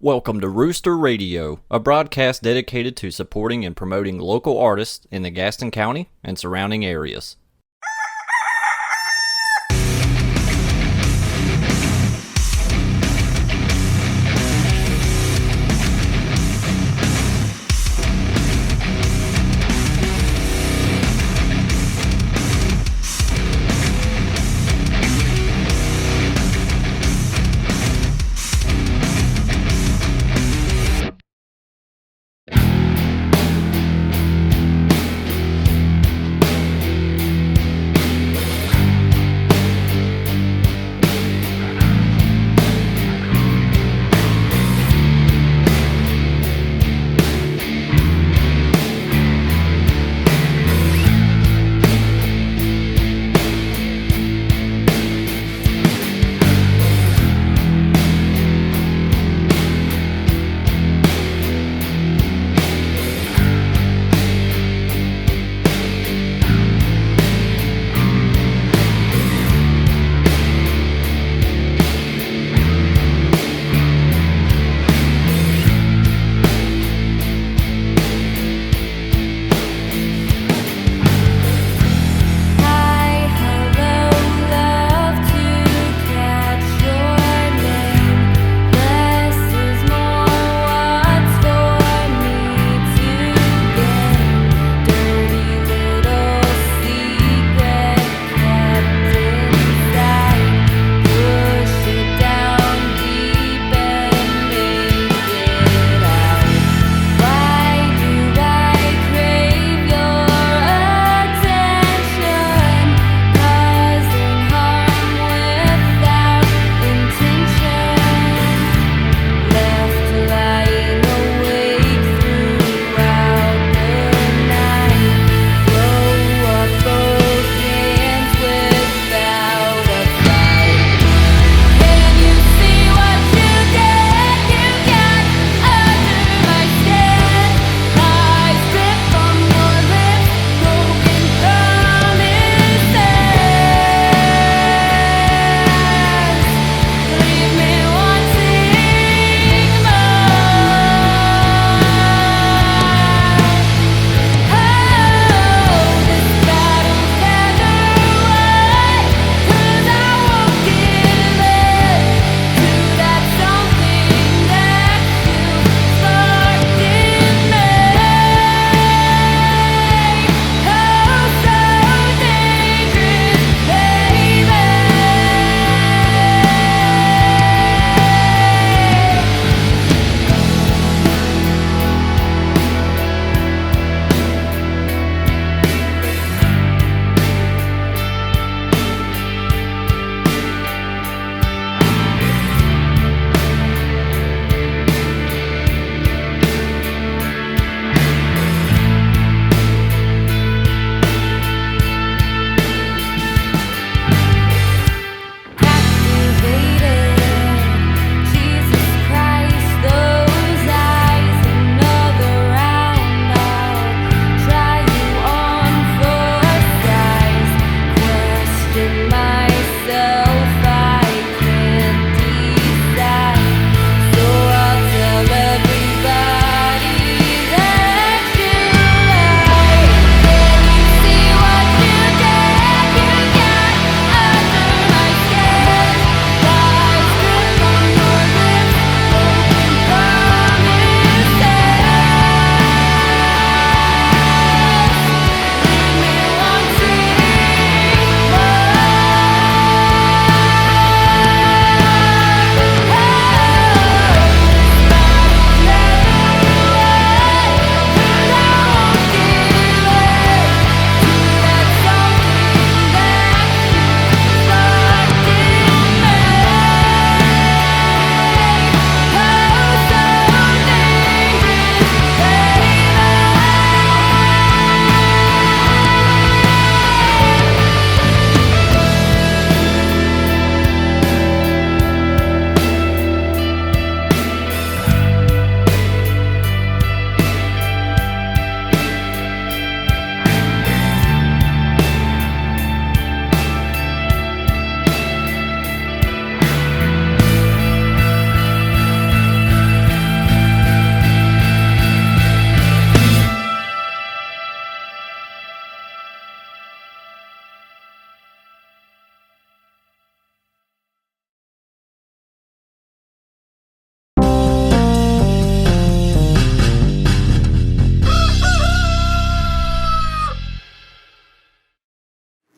Welcome to Rooster Radio, a broadcast dedicated to supporting and promoting local artists in the Gaston County and surrounding areas.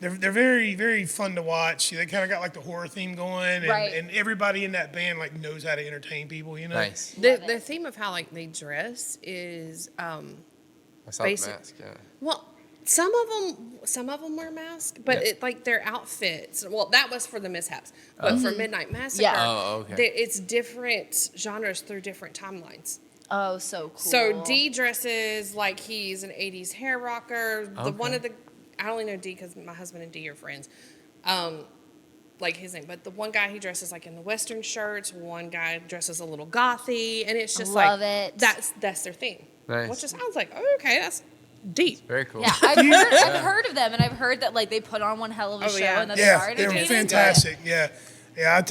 they're very, very fun to watch. They kind of got like the horror theme going, and everybody in that band like knows how to entertain people. You know, Nice. The theme of how like they dress is I saw the mask. Yeah. well, some of them wear masks, but it, like their outfits. Well, that was for the Mishaps, but for Midnight Massacre, it's different genres through different timelines. Oh, so cool. So D dresses like he's an 80s hair rocker. The one of the I only know D because my husband and D are friends. Like his name, but the one guy he dresses like in the Western shirts. One guy dresses a little gothy, and it's just Love it. That's their thing. Nice. Which just sounds like okay, that's deep. Very cool. Yeah, I've heard of them, and I've heard that like they put on one hell of a show, and that they are they were entertaining. fantastic. Yeah,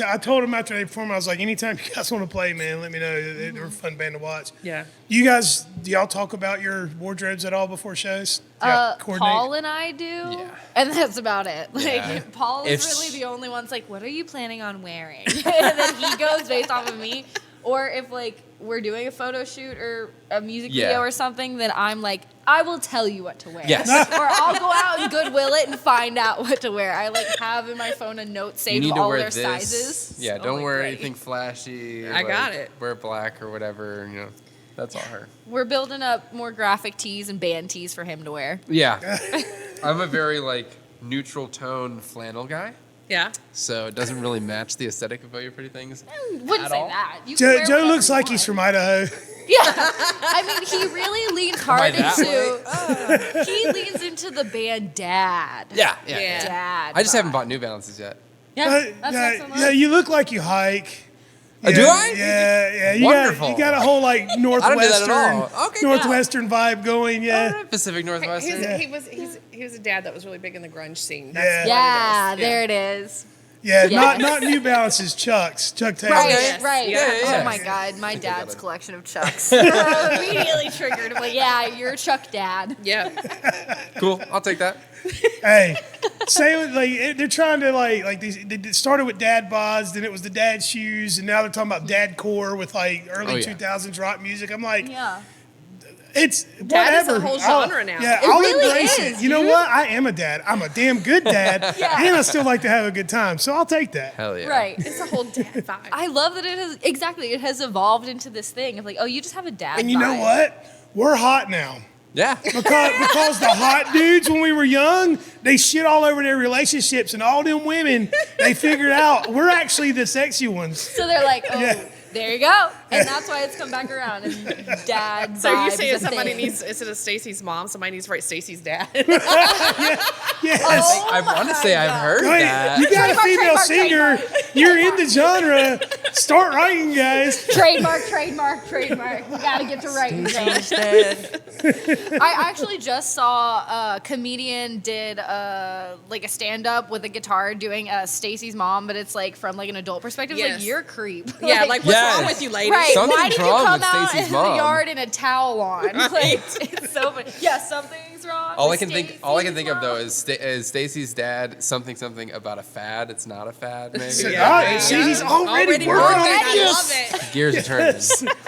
I told him after they performed, I was like, anytime you guys want to play, man, let me know. They were a fun band to watch. Yeah. Do y'all talk about your wardrobes at all before shows? Paul and I do, and that's about it. Like Paul is If really the only one's like, what are you planning on wearing? And then he goes based off of me. Or if like we're doing a photo shoot or a music video or something, then I'm like, I will tell you what to wear. Yes. Or I'll go out and Goodwill it and find out what to wear. I like have in my phone a note saved of all their sizes. Yeah, don't wear anything flashy. I got it. Wear black or whatever. You know, that's all her. We're building up more graphic tees and band tees for him to wear. Yeah, I'm a very like neutral tone flannel guy. Yeah. So it doesn't really match the aesthetic of all your pretty things. Wouldn't say that. You can wear Joe whatever looks you like want. he's from Idaho. Yeah, I mean, he really leans hard that into. He leans into the band Dad. Yeah. Dad. I just haven't bought New Balances yet. Yeah, that's next on the list. You look like you hike. Do I? Yeah. Wonderful. You got a whole like I don't do that northwestern, at all. Okay, northwestern vibe going. Yeah. Pacific Northwestern. He was a dad that was really big in the grunge scene. Yeah. Yeah, there it is. Yeah, Yeah. not New Balances, Chuck Taylor. Right. Yeah. Oh my God, my dad's collection of Chucks. Immediately triggered. I'm like, yeah, you're a Chuck dad. Yeah. Cool. I'll take that. Hey, they're trying to they started with dad bods, then it was the dad shoes, and now they're talking about dad core with like early 2000s rock music. I'm like, it's Dad whatever. is a whole genre now. Yeah, It I'll really embrace is, it. You know what? I am a dad. I'm a damn good dad, and I still like to have a good time. So I'll take that. Hell yeah. Right. It's a whole dad vibe. I love that it has evolved into this thing of like, oh, you just have a dad. And you know vibe. what? We're hot now. Yeah. Because the hot dudes when we were young, they shit all over their relationships, and all them women, they figured out we're actually the sexy ones. So they're like, oh, there you go. And that's why it's come back around. And dad So you're vibe saying is a somebody thing. needs, instead of Stacy's mom, somebody needs to write Stacy's dad? Yes. I want to say I've heard Right. that. You got a female trademark, singer. You're in the genre. Start writing, guys. Trademark. We gotta get to writing. I actually just saw a comedian did like a stand up with a guitar doing Stacy's mom, but it's like from like an adult perspective. It's Yes. like you're a creep. Yeah, like what's Yes. wrong with you, lady? Right? Something's Why did you wrong come with out Stacy's in the mom. yard in a towel on? Like it's so funny. Yeah, something's wrong. All I with can think Stacy's of though mom. is Stacy's dad something about a fad. It's not a fad, maybe. See, he's already working on I it. love it. Gears are turning.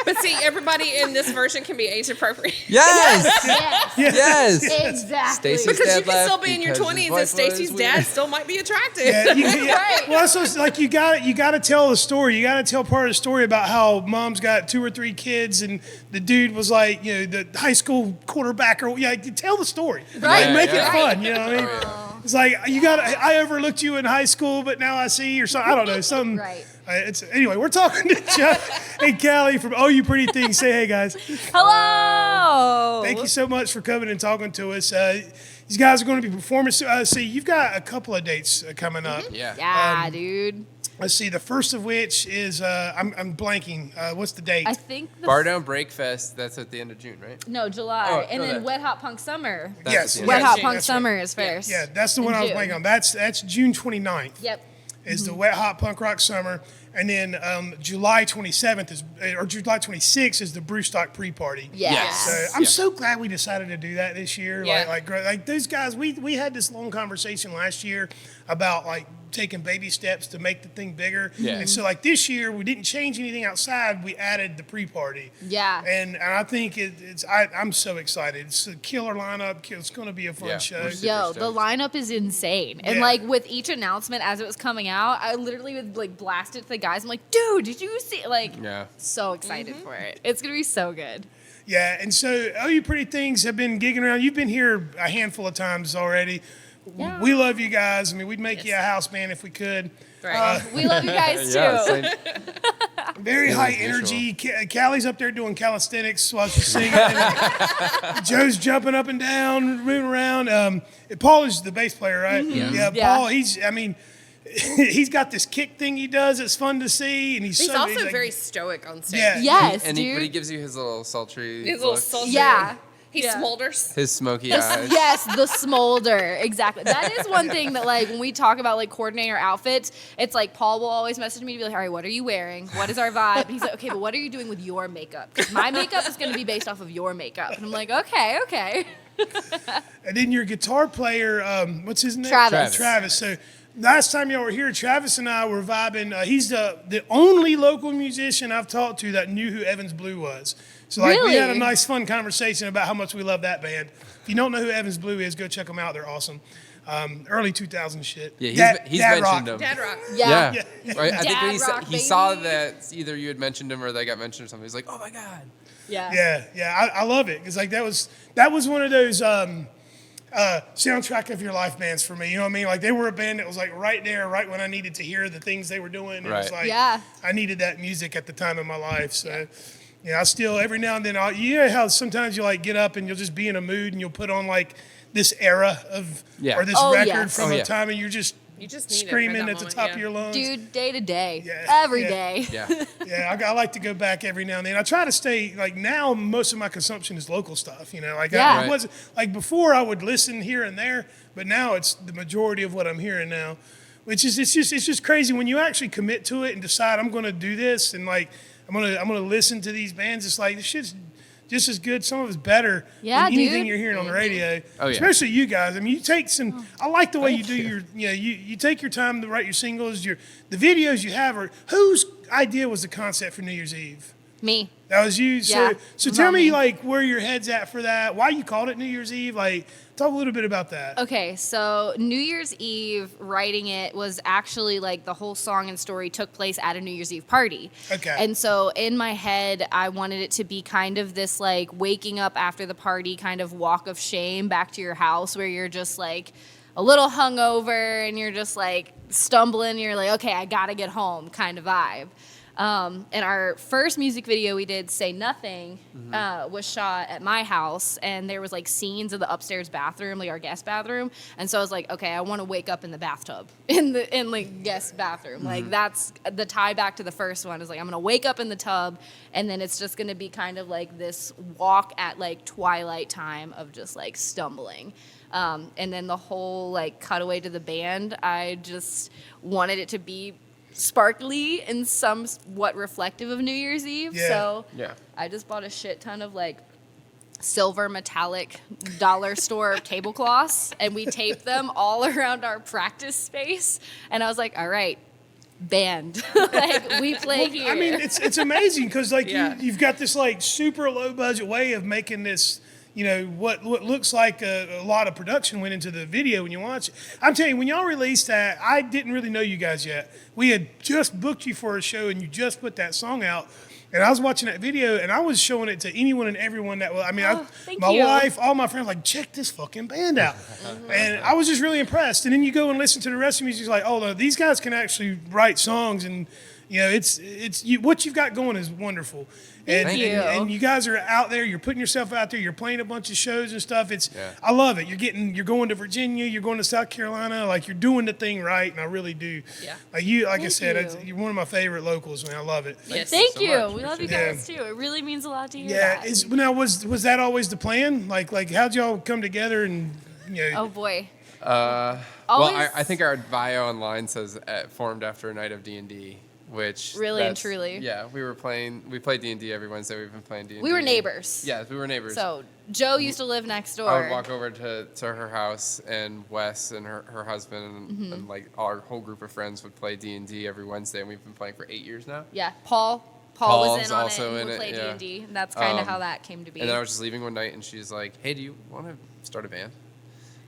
But see, everybody in this version can be age appropriate. Yes. Yes. Yes. Exactly. Stacy's Because dad you can still left be in your because his 20s wife and Stacy's was dad weird. still might be attractive. Right. Well, so it's like you got to tell the story. You got to tell part of the story about how mom's got 2 or 3 kids, and the dude was like, the high school quarterback, or tell the story. Right. Like, make it Yeah. fun. You know what I mean? It's like I overlooked you in high school, but now I see, or something. I don't know, something. Right. Anyway, we're talking to Chuck and Callie from Oh You Pretty Things. Say hey, guys. Hello. Thank you so much for coming and talking to us. These guys are going to be performing. See, you've got a couple of dates coming up. Yeah. Yeah, dude. Let's see. The first of which is I'm blanking. What's the date? I think the Bar Down Breakfest. That's at the end of June, right? No, July. Oh, and no, then that- Wet Hot Punk Summer. That's Yes. at the end Wet of Hot June. Punk that's Summer is first. Yeah, that's the one In I was June. blanking on. That's June 29th. Yep. Is the Wet Hot Punk Rock Summer, and then July 27th or July 26th is the Brewstock pre-party. Yes. So I'm so glad we decided to do that this year. Yeah. Like those guys, we had this long conversation last year about like taking baby steps to make the thing bigger. Yeah. And so like this year, we didn't change anything outside. We added the pre-party. Yeah. And I think I'm so excited. It's a killer lineup. It's going to be a fun show. Yo, the lineup is insane. And Yeah. like with each announcement as it was coming out, I literally would like blast it to the guys. I'm like, dude, did you see? Like, so excited for it. It's going to be so good. Yeah, and so Oh You Pretty Things have been gigging around. You've been here a handful of times already. Yeah. We love you guys. I mean, we'd make you a house band if we could. Right. We love you guys too. Very high energy. Callie's up there doing calisthenics while she's singing. And Joe's jumping up and down, moving around. Paul is the bass player, right? Yeah, Paul, he's got this kick thing he does. It's fun to see, and he's also very stoic on stage. Yeah. Yes, But dude. he gives you his little sultry His little look. sultry. Yeah. He smolders. His smoky eyes. Yes, the smolder. Exactly. That is one thing that, like, when we talk about, like, coordinating our outfits, it's like Paul will always message me to be like, all right, what are you wearing? What is our vibe? And he's like, okay, but what are you doing with your makeup? Because my makeup is going to be based off of your makeup. And I'm like, okay. And then your guitar player, what's his name? Travis. So last time y'all were here, Travis and I were vibing. He's the only local musician I've talked to that knew who Evans Blue was. So like we had a nice, fun conversation about how much we love that band. If you don't know who Evans Blue is, go check them out. They're awesome. Early 2000 shit. Yeah, he's Dad mentioned Rock. them. Dad Rock. Yeah. Right? I think Dad when rock, he saw baby. that either you had mentioned him or they got mentioned or something. He's like, oh my God. Yeah. Yeah. I love it. Because like that was one of those soundtrack of your life bands for me. You know what I mean? Like they were a band that was like right there, right when I needed to hear the things they were doing. It was like I needed that music at the time of my life. So yeah, I still every now and then you know how sometimes you like get up and you'll just be in a mood and you'll put on like this era of or this record from a time and you just need it screaming for at that the moment, top of your lungs. Dude, day to day. Yeah. Every day. Yeah. Yeah, I like to go back every now and then. I try to stay like now. Most of my consumption is local stuff. You know, like I wasn't like before. I would listen here and there, but now it's the majority of what I'm hearing now. Which is it's just crazy when you actually commit to it and decide I'm going to do this and like I'm gonna listen to these bands. It's like this shit's just as good. Some of it's better than anything you're hearing on the radio. Oh, yeah. Especially you guys. I mean, you take some. I like the way you do your. You take your time to write your singles. The videos you have are. Whose idea was the concept for New Year's Eve? Me. That was you. Yeah, So tell me like where your head's at for that. Why you called it New Year's Eve? Like talk a little bit about that. Okay, so New Year's Eve, writing it was actually like the whole song and story took place at a New Year's Eve party. Okay. And so in my head, I wanted it to be kind of this like waking up after the party kind of walk of shame back to your house where you're just like a little hungover and you're just like stumbling. You're like, okay, I gotta get home kind of vibe. And our first music video we did, Say Nothing, was shot at my house, and there was like scenes of the upstairs bathroom, like our guest bathroom. And so I was like, okay, I want to wake up in the bathtub, in like guest bathroom. Like that's the tie back to the first one is like, I'm going to wake up in the tub, and then it's just going to be kind of like this walk at like twilight time of just like stumbling. And then the whole like cutaway to the band, I just wanted it to be sparkly and somewhat reflective of New Year's Eve. Yeah. So Yeah. I just bought a shit ton of like silver metallic dollar store tablecloths and we taped them all around our practice space. And I was like, all right, band. Like we play here. I mean, it's amazing because like you've got this like super low budget way of making this. You know, what looks like a lot of production went into the video when you watch it. I'm telling you, when y'all released that, I didn't really know you guys yet. We had just booked you for a show and you just put that song out. And I was watching that video and I was showing it to anyone and everyone that was, I mean, my wife, all my friends, like, check this fucking band out. And I was just really impressed. And then you go and listen to the rest of the music, it's like, oh, no, these guys can actually write songs and, you know, what you've got going is wonderful. Thank you. And you guys are out there. You're putting yourself out there. You're playing a bunch of shows and stuff. I love it. You're going to Virginia. You're going to South Carolina. Like you're doing the thing right, and I really do. Yeah. Like I said, you're one of my favorite locals, man. I love it. Yes. Thank so you. much. We love you guys too. It really means a lot to hear Yeah. that. Now was that always the plan? Like how'd y'all come together and you know? Oh boy. Well, I think our bio online says formed after a night of D&D which Really and truly. Yeah, we played D&D every Wednesday. We've been playing D&D. We were neighbors. Yeah, we were neighbors. So Joe used to live next door. I would walk over to her house, and Wes and her husband and like our whole group of friends would play D&D every Wednesday, and we've been playing for 8 years now. Yeah, Paul Paul's was in on also it and in would it, play yeah. D&D. And that's kind of how that came to be. And then I was just leaving one night, and she's like, "Hey, do you want to start a band?"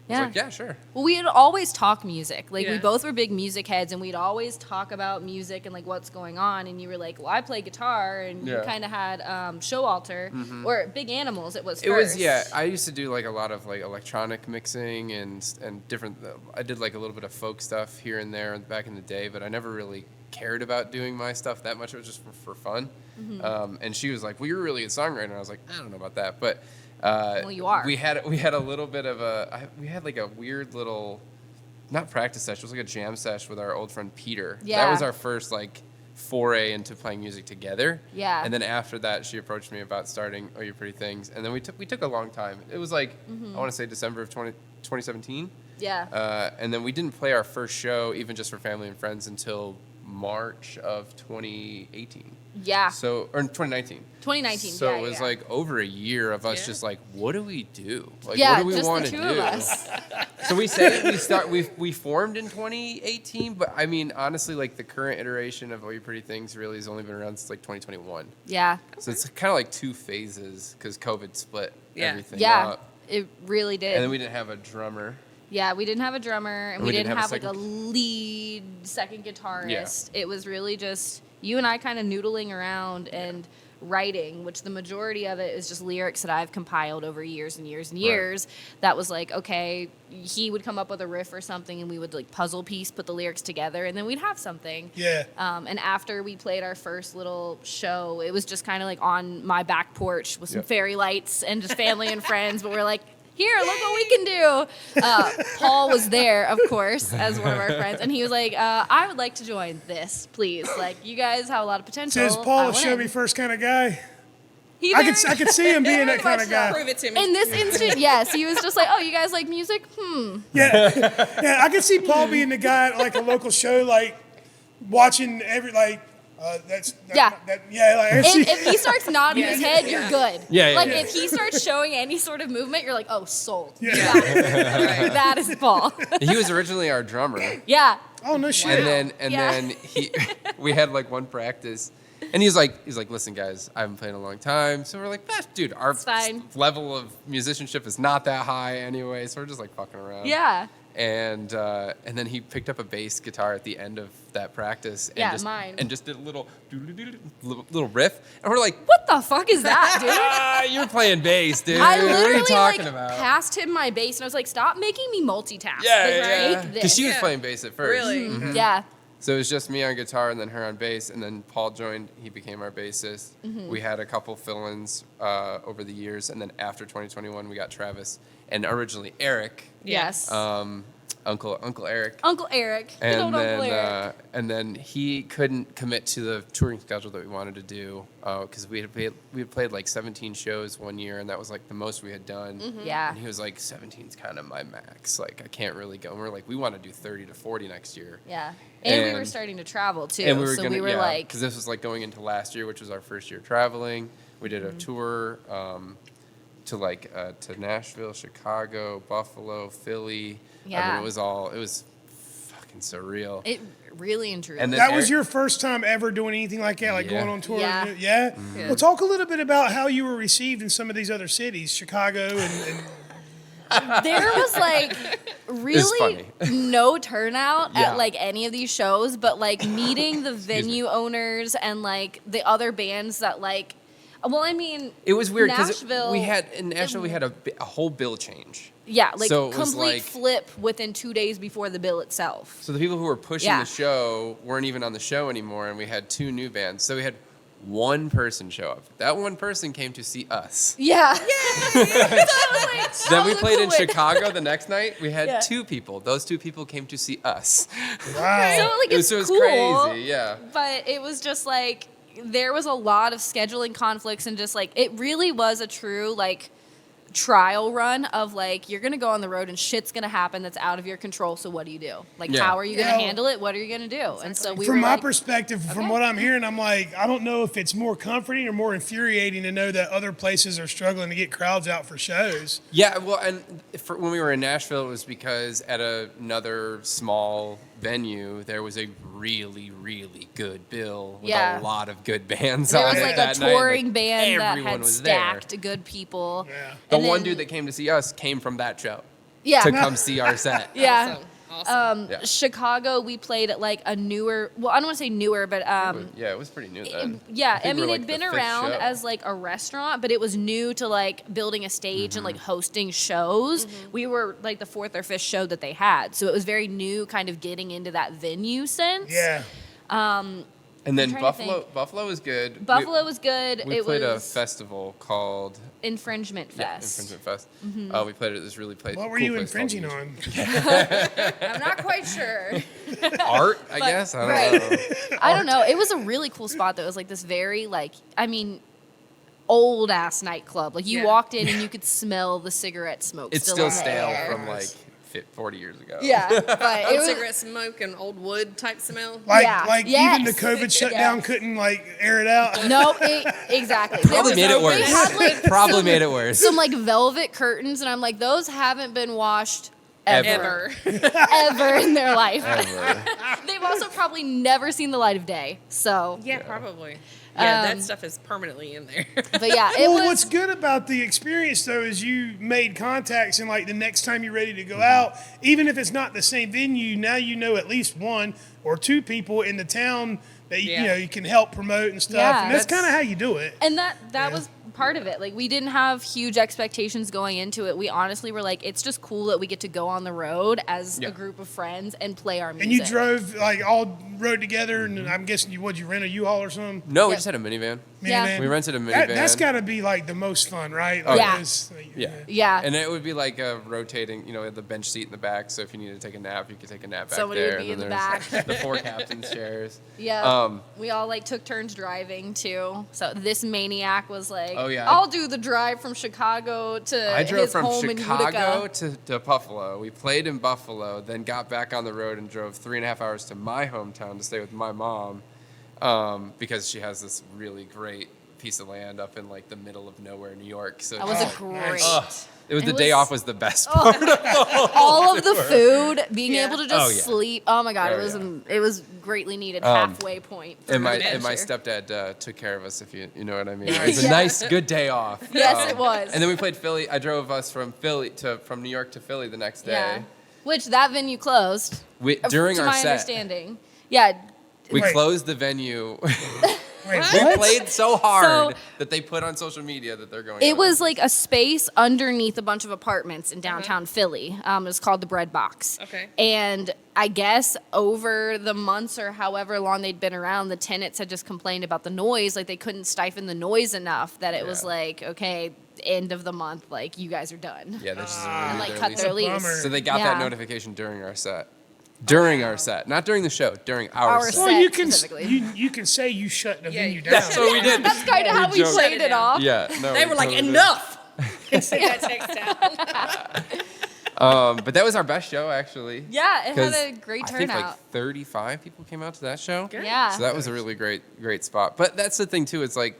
I Yeah. was like, "Yeah, sure." Well, we had always talked music. Like, we Yeah. both were big music heads, and we'd always talk about music and, like, what's going on. And you were like, well, I play guitar, and you Yeah. kind of had Showalter, or Big Animals, it was It first. was, yeah. I used to do like a lot of like electronic mixing and different. I did like a little bit of folk stuff here and there back in the day, but I never really cared about doing my stuff that much. It was just for fun. And she was like, "Well, you're a really good songwriter." And I was like, "I don't know about that," but Well, you are. We had a little bit of we had like a weird little, not practice session. It was like a jam sesh with our old friend Peter. Yeah. That was our first like foray into playing music together. Yeah. And then after that, she approached me about starting Oh You Pretty Things, and then we took a long time. It was like I want to say December of 2017. Yeah. And then we didn't play our first show, even just for family and friends, until March of 2018. Yeah. So, or 2019. 2019, So yeah, it was yeah. like over a year of us Yeah. just like, what do we do? Like, Yeah, what do we just the want to two do? of us. So we said we formed in 2018, but I mean, honestly, like the current iteration of Oh You Pretty Things really has only been around since like 2021. Yeah. So it's kind of like two phases because COVID split Yeah. everything Yeah. up. It really did. And then we didn't have a drummer. Yeah, we didn't have a drummer, and And we didn't have like a second- lead second guitarist. It was really just you and I kind of noodling around and writing, which the majority of it is just lyrics that I've compiled over years and years and years. That was like, okay, he would come up with a riff or something, and we would like puzzle piece, put the lyrics together, and then we'd have something. Yeah. And after we played our first little show, it was just kind of like on my back porch with some Yep. fairy lights and just family and friends. But we're like, here, look what we can do. Paul was there, of course, as one of our friends. And he was like, I would like to join this, please. Like, you guys have a lot of potential. Says I Paul, a want show in." me first kind of guy. He I very- could see him being that kind of guy. Prove it to me. In this instant, yes. He was just like, oh, you guys like music? Yeah, yeah. I could see Paul being the guy at like a local show, like watching every like. Yeah. Like, I And see. if he starts nodding his head, you're good. Yeah, yeah, Like, yeah. if he starts showing any sort of movement, you're like, oh, sold. Yeah. Yeah. That is Paul. He was originally our drummer. Yeah. Oh no shit. And Yeah. then we had like one practice, and he's like, listen guys, I haven't played in a long time. So we're like, dude, our It's fine. level of musicianship is not that high anyway. So we're just like fucking around. Yeah. And then he picked up a bass guitar at the end of that practice. And Yeah, just, mine. And just did a little riff, and we're like, What the fuck is that, dude? you're playing bass, dude. I what are literally you talking like about? passed him my bass, and I was like, "Stop making me multitask. Yeah, Like, yeah, take yeah. this." Because she was Yeah. playing bass at first. Really? Yeah, So it was just me on guitar and then her on bass, and then Paul joined. He became our bassist. We had a couple fill-ins over the years, and then after 2021, we got Travis, and originally Eric, yes. Uncle Eric. Uncle Eric, good And old then, Uncle Eric. and then he couldn't commit to the touring schedule that we wanted to do because we had played like 17 shows one year, and that was like the most we had done. Yeah. And he was like, 17's kind of my max. Like I can't really go. And we're like, we want to do 30 to 40 next year. Yeah, and we were and- starting to travel too. And we were so gonna, we were like, because this was like going into last year, which was our first year traveling. We did a Mm-hmm. tour to Nashville, Chicago, Buffalo, Philly. I Yeah. mean, it was fucking surreal. it really and truly. And then That was Eric- your first time ever doing anything like that, like Yeah. going on tour? Yeah. Yeah? Mm-hmm. Well, talk a little bit about how you were received in some of these other cities, Chicago and There was like really funny. no turnout Yeah. at like any of these shows, but like meeting the venue owners and like the other bands that like, well, I mean, It was weird because Nashville- we had in Nashville we had a whole bill change. yeah, like So it was complete like- flip within 2 days before the bill itself. So the people who were pushing Yeah. the show weren't even on the show anymore, and we had 2 new bands. So we had one person show up. That one person came to see us. Yeah. Then we played in cool way. Chicago the next night. We had Yeah. 2 people. Those 2 people came to see us. wow. So like it's So it was cool, crazy, yeah. but it was just like there was a lot of scheduling conflicts and just like it really was a true like trial run of like, you're going to go on the road and shit's going to happen that's out of your control. So what do you do? Like, how are you going to handle it? What are you going to do? Exactly. And so we from were my like, perspective, from what I'm hearing, I'm like, I don't know if it's more comforting or more infuriating to know that other places are struggling to get crowds out for shows. Yeah, well, and when we were in Nashville, it was because at another small venue, there was a really, really good bill with a lot of good bands there on was it like that a night. touring band that everyone had was stacked there. good people. Yeah. The And one then- dude that came to see us came from that show Yeah. to come see our set. Yeah. Awesome. Yeah. Chicago, we played at like a newer, well, I don't want to say newer, but Yeah, it was pretty new then. yeah, think I we mean, were, it'd like, been the fifth around show. as like a restaurant, but it was new to like building a stage and like hosting shows. We were like the fourth or fifth show that they had, so it was very new, kind of getting into that venue sense. Yeah. And then trying to think. Buffalo was good. Buffalo was good. We it played a was festival called Infringement Fest. Infringement Fest. We played it at this really What were cool you place called infringing Egypt. on? I'm not quite sure. Art, I guess. I don't know. I don't know. It was a really cool spot though. It was like this very like, I mean, old ass nightclub. Like you walked in and you could smell the cigarette smoke. It's still still in the stale air. from like 40 years ago. Yeah, but it Old was, cigarette smoke and old wood type smell. Like, Yeah. like Yes. even the COVID shutdown couldn't like air it out. no, exactly. Probably made it worse. They had like Probably made it worse. some like velvet curtains, and I'm like, those haven't been washed ever, ever in their life. Ever. They've also probably never seen the light of day. So, Yeah, probably. Yeah, Um, that stuff is permanently in there. but yeah, it Well, was. what's good about the experience though is you made contacts, and like the next time you're ready to go out, even if it's not the same venue, now you know at least one or two people in the town that you know you can help promote and stuff, Yeah. and that's kind of how you do it. And that was part of it. Like we didn't have huge expectations going into it. We honestly were like, it's just cool that we get to go on the road as a group of friends and play our music. And you drove like all rode together, and I'm guessing you rent a U-Haul or something? No, we Yep. just had a minivan. Yeah. Minivan? We rented a minivan. That's got to be like the most fun, right? Like, Yeah. those, like, Yeah. And it would be like a rotating, the bench seat in the back. So if you needed to take a nap, you could take a nap back Somebody there. would be and in then the there's back. the four captain's chairs. Yeah. We all like took turns driving too. So this maniac was like, Oh, yeah. I'll do the drive from Chicago to I drove his from home in Chicago Utica. to Buffalo. We played in Buffalo, then got back on the road and drove 3.5 hours to my hometown to stay with my mom because she has this really great piece of land up in like the middle of nowhere, New York. So That was just- a great. it was It the day was- off was the best part. All of the food, being able to just Oh, yeah. sleep. Oh my god, Oh, it was greatly needed. Halfway point. for And my adventure. stepdad took care of us, if you know what I mean. It was a nice, good day off. Yes, it was. And then we played Philly. I drove us from New York to Philly the next day. Yeah. Which that venue closed. During to our my set, understanding. Yeah. we Wait. closed the venue. Wait, We what? played so hard So- that they put on social media that they're going. It out. was like a space underneath a bunch of apartments in downtown Philly. It was called the Bread Box. Okay. And I guess over the months or however long they'd been around, the tenants had just complained about the noise. Like they couldn't stifle the noise enough that it was Yeah. like, okay, end of the month, like you guys are done. Yeah, they just And renewed like their cut lease. their lease. bummer. So they got Yeah. that notification during our set. During our set, not during the show. During our Our set. set. Well, you can specifically. you can say you shut the Yeah, venue you- down. That's what we did. That's kind of how we joked. played Shut it it down. off. Yeah, no, They we were like, totally did. enough. Send that text out. But that was our best show, actually. Yeah, it had 'Cause a great I think like turnout. 35 people came out to that show. Yeah. So that was a really great spot. But that's the thing too. It's like,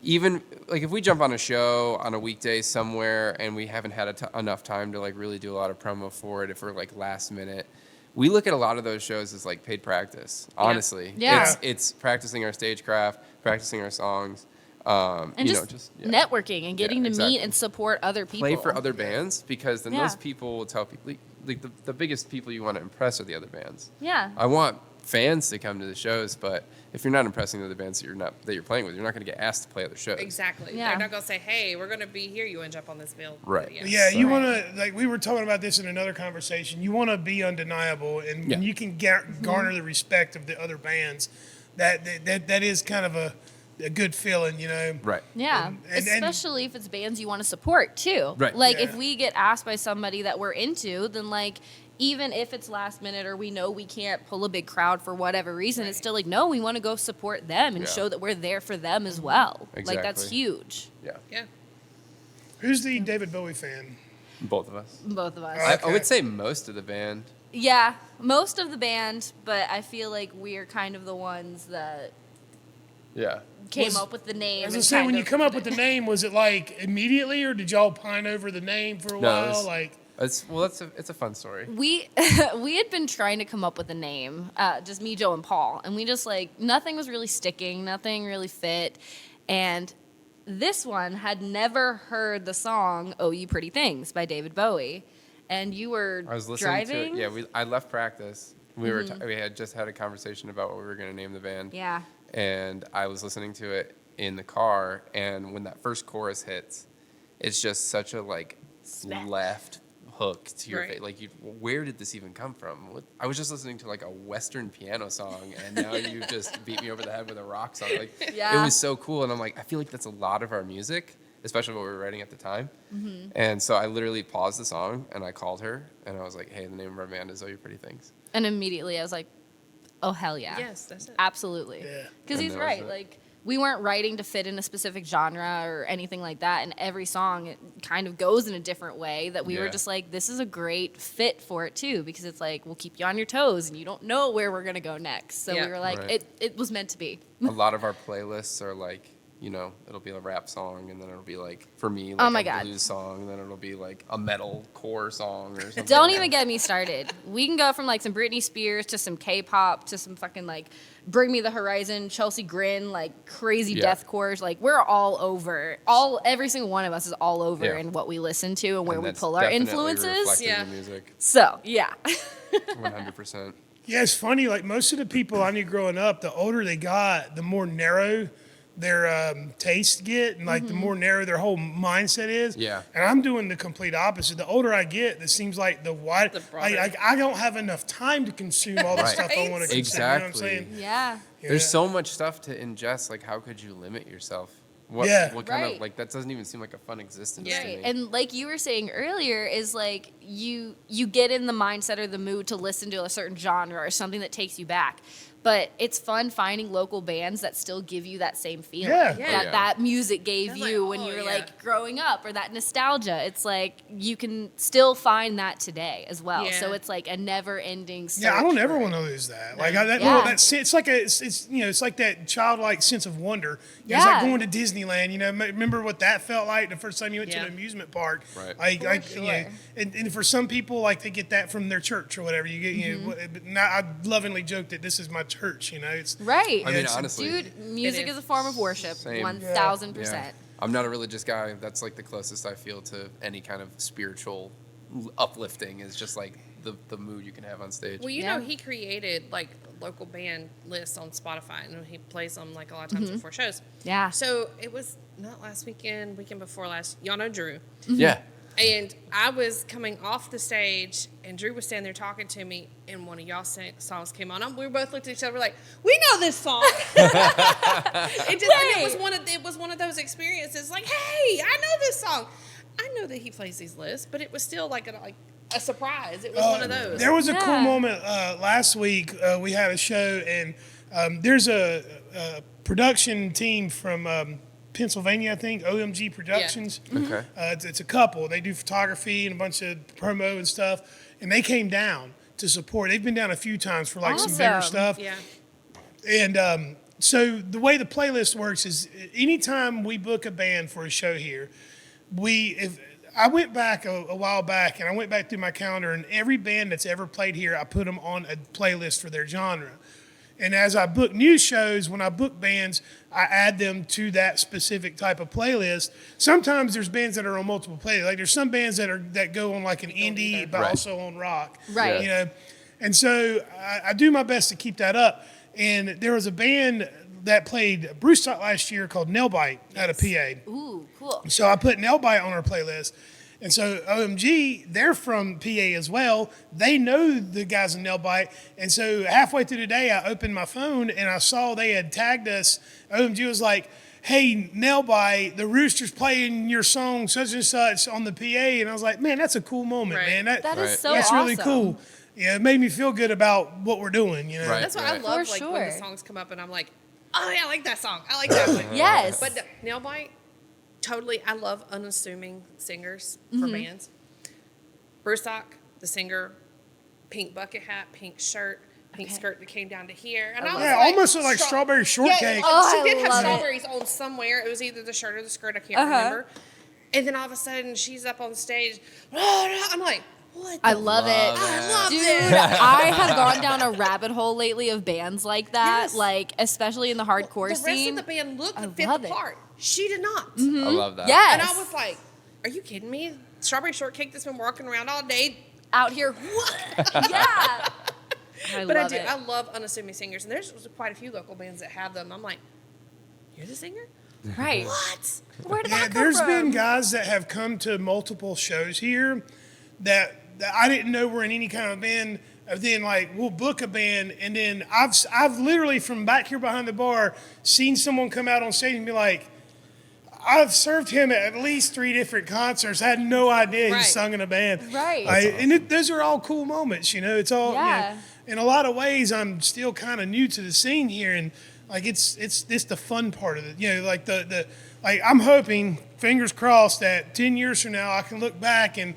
even like if we jump on a show on a weekday somewhere and we haven't had enough time to like really do a lot of promo for it, if we're like last minute, we look at a lot of those shows as like paid practice. Honestly, Yeah. it's practicing our stagecraft, practicing our songs, And you just know, just networking and getting to exactly. meet and support other people. play for other bands, because then Yeah. those people will tell people, like the biggest people you want to impress are the other bands. Yeah. I want fans to come to the shows, but if you're not impressing the other bands that you're playing with, you're not going to get asked to play other shows. Exactly. Yeah. They're not going to say, hey, we're going to be here. You end up on this bill. Right. Yeah, you So- want to, like we were talking about this in another conversation, you want to be undeniable, and when Yeah. you can garner the respect of the other bands, that is kind of a good feeling, you know. Right. Yeah, And- especially if it's bands you want to support too. Right. Like if Yeah. we get asked by somebody that we're into, then like even if it's last minute or we know we can't pull a big crowd for whatever reason, it's still like no, we want to go support them and Yeah. show that we're there for them as well. Like that's Exactly. huge. Yeah. Yeah. Who's the David Bowie fan? Both of us. Both of us. I would say most of the band. Yeah, most of the band, but I feel like we're kind of the ones that Yeah. came up with the name. I was and gonna say, kind when you of- come up with the name, was it like immediately, or did y'all pine over the name for a No, while? it's- Like, It's a fun story. We we had been trying to come up with a name, just me, Joe, and Paul, and we just like nothing was really sticking, nothing really fit, and this one had never heard the song "Oh You Pretty Things" by David Bowie, and you were I was listening driving. to it. Yeah, I left practice. We had just had a conversation about what we were going to name the band. Yeah. And I was listening to it in the car, and when that first chorus hits, it's just such a like Smack. left hook to your Right. face. Like, where did this even come from? I was just listening to like a Western piano song, and now you just beat me over the head with a rock song. Like, Yeah. it was so cool, and I'm like, I feel like that's a lot of our music, especially what we were writing at the time. And so I literally paused the song, and I called her, and I was like, hey, the name of our band is Oh You Pretty Things. And immediately I was like, "Oh hell yeah, Yes, that's it. absolutely." Yeah. Because And he's that was right. it. Like we weren't writing to fit in a specific genre or anything like that, and every song it kind of goes in a different way. That we were Yeah. just like, this is a great fit for it too, because it's like we'll keep you on your toes, and you don't know where we're gonna go next. So Yeah. we were like, Right. it was meant to be. A lot of our playlists are like, you know, it'll be a rap song, and then it'll be like, for me, like Oh my a God. blues song, and then it'll be like a metal core song or something. Don't even get me started. We can go from like some Britney Spears to some K-pop to some fucking like Bring Me the Horizon, Chelsea Grin, like crazy Yeah. deathcore. Like we're all over. Every single one of us is all over Yeah. in what we listen to and where And we that's pull our definitely influences. reflected Yeah. in the music, So yeah, 100%. yeah, it's funny. Like most of the people I knew growing up, the older they got, the more narrow their tastes get, and like the more narrow their whole mindset is. Yeah. And I'm doing the complete opposite. The older I get, it seems like the wide. The broader. I don't have enough time to consume all the Right. stuff I want to consume. You know what I'm Exactly. saying? yeah. There's Yeah. so much stuff to ingest. Like, how could you limit yourself? What Yeah. kind of, Right. like, that doesn't even seem like a fun existence Yeah. to me. And like you were saying earlier, is like you get in the mindset or the mood to listen to a certain genre or something that takes you back. But it's fun finding local bands that still give you that same feeling. Yeah. Yeah. That Yeah. that music gave That's you like, when oh, you were yeah. like growing up, or that nostalgia. It's like you can still find that today as well. So Yeah. it's like a never ending search. Yeah, I don't ever for it. want to lose that. Like that, Yeah. it's like it's you know, it's like that childlike sense of wonder. It's Yeah. like going to Disneyland. You know, remember what that felt like the first time you went to Yeah. an amusement park. Right. Like For you know, sure. and for some people, like they get that from their church or whatever. You get you know, but now I lovingly joke that this is my church. You know, it's Right. I mean, it's- honestly, Dude, music It is is. a form of worship. Same. 1000%. I'm not a religious guy. That's like the closest I feel to any kind of spiritual uplifting is just like the mood you can have on stage. Well, you Yeah. know, he created like local band lists on Spotify, and he plays them like a lot of times before shows. Yeah. So it was not last weekend, weekend before last. Y'all know Drew. Yeah. And I was coming off the stage, and Drew was standing there talking to me, and one of y'all songs came on. And we both looked at each other, we're like, "We know this song." It was one of those experiences. Like, hey, I know this song. I know that he plays these lists, but it was still like a surprise. It was one of those. There was a cool Yeah. moment last week. We had a show, and there's a production team from Pennsylvania, I think, OMG Productions. Okay. It's a couple. They do photography and a bunch of promo and stuff, and they came down to support. They've been down a few times for like some bigger Awesome. stuff. Yeah. And so the way the playlist works is anytime we book a band for a show here, I went back a while back, and I went back through my calendar, and every band that's ever played here, I put them on a playlist for their genre. And as I book new shows, when I book bands, I add them to that specific type of playlist. Sometimes there's bands that are on multiple playlists. Like there's some bands that go on like an indie, but Right. also on rock. Right. You know, and so I do my best to keep that up. And there was a band that played Rooster last year called Nailbite out of PA. Ooh, cool. So I put Nailbite on our playlist. And so OMG, they're from PA as well. They know the guys in Nailbite. And so halfway through the day, I opened my phone and I saw they had tagged us. OMG was like, "Hey, Nailbite, the Rooster's playing your song such and such on the PA." And I was like, man, that's a cool moment, Right. man. That is Right. so that's awesome. really cool. Yeah, it made me feel good about what we're doing, you know? Right. That's why I Right. love For like when the sure. songs come up, and I'm like, "Oh yeah, I like that song. I like that one." Yes. But Nailbite, totally, I love unassuming singers for bands. Brewstock, the singer, pink bucket hat, pink shirt, pink skirt that came down to here. And I was Yeah, like, almost looked like strawberry shortcake. she did have love it. strawberries on somewhere. It was either the shirt or the skirt. I can't remember. And then all of a sudden, she's up on stage. I'm like, what? I love it. I love Dude, it. I have gone down a rabbit hole lately of bands like that, Yes. like especially in the hardcore The rest scene. of the band looked I and fit love the it. part. She did not. I love that. Yes. And I was like, are you kidding me? Strawberry shortcake that's been walking around all day. Out here, yeah. But I love do. it. I love unassuming singers. And there's quite a few local bands that have them. I'm like, you're the singer? Right. What? Where did Yeah, that come there's from? been guys that have come to multiple shows here that I didn't know were in any kind of band. And then like we'll book a band, and then I've literally from back here behind the bar seen someone come out on stage and be like, I've served him at least 3 different concerts. I had no idea he Right. sung in a band. Right. And those are all cool moments, you know. It's all Yeah. you know, in a lot of ways. I'm still kind of new to the scene here, and like it's the fun part of it. You know, like the like I'm hoping, fingers crossed, that 10 years from now I can look back and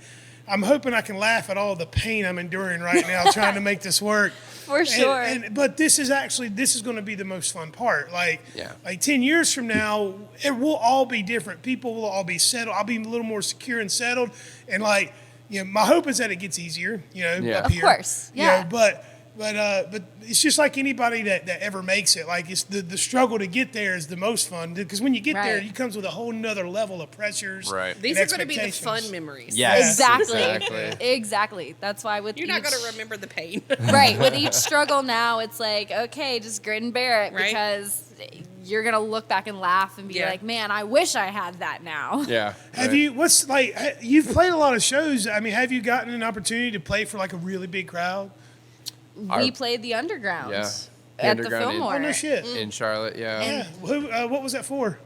I'm hoping I can laugh at all the pain I'm enduring right now trying to make this work. For sure. But this is going to be the most fun part. Like, Yeah. like 10 years from now, it will all be different. People will all be settled. I'll be a little more secure and settled. And like, you know, my hope is that it gets easier, you know, Yeah. up Of here. course, You know, yeah. but it's just like anybody that ever makes it. Like it's the struggle to get there is the most fun because when you get there, Right. it comes with a whole nother level of pressures. Right. These and are going to be the expectations. fun memories. Yes. Exactly. Exactly. Exactly. That's why with You're each, not going to remember the pain. right, with each struggle now, it's like, okay, just grit and bear it Right. because you're going to look back and laugh and be Yeah. like, man, I wish I had that now. Yeah. Have right. you? What's like? You've played a lot of shows. I mean, have you gotten an opportunity to play for like a really big crowd? We played the Underground Yeah. The at Underground the in- Fillmore. Oh no shit. in Charlotte? Yeah. Yeah. Who? What was that for?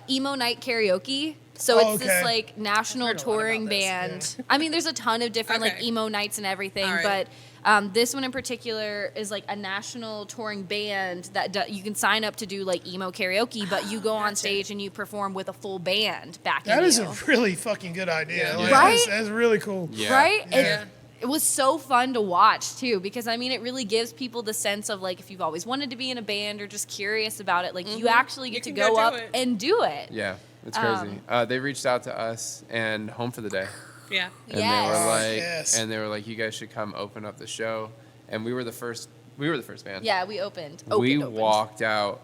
Emo Night Karaoke. So Oh, it's okay. this like national I've heard a lot touring about this, band. I mean, there's a ton of different like Okay. emo nights and everything, All right. but this one in particular is like a national touring band that you can sign up to do like emo karaoke, but you go on stage and you perform with a full band backing That is you. a really fucking good idea. Yeah. Like, Right? That's really cool. Yeah. Right? Yeah. It was so fun to watch too because I mean it really gives people the sense of like if you've always wanted to be in a band or just curious about it, like you actually get to can go go do up it. and do it. Yeah. It's crazy. They reached out to us and Home for the Day. Yeah. And Yes. they were Oh, like, yes. and they were like, you guys should come open up the show. And we were the first band. Yeah, we opened. We Opened. walked out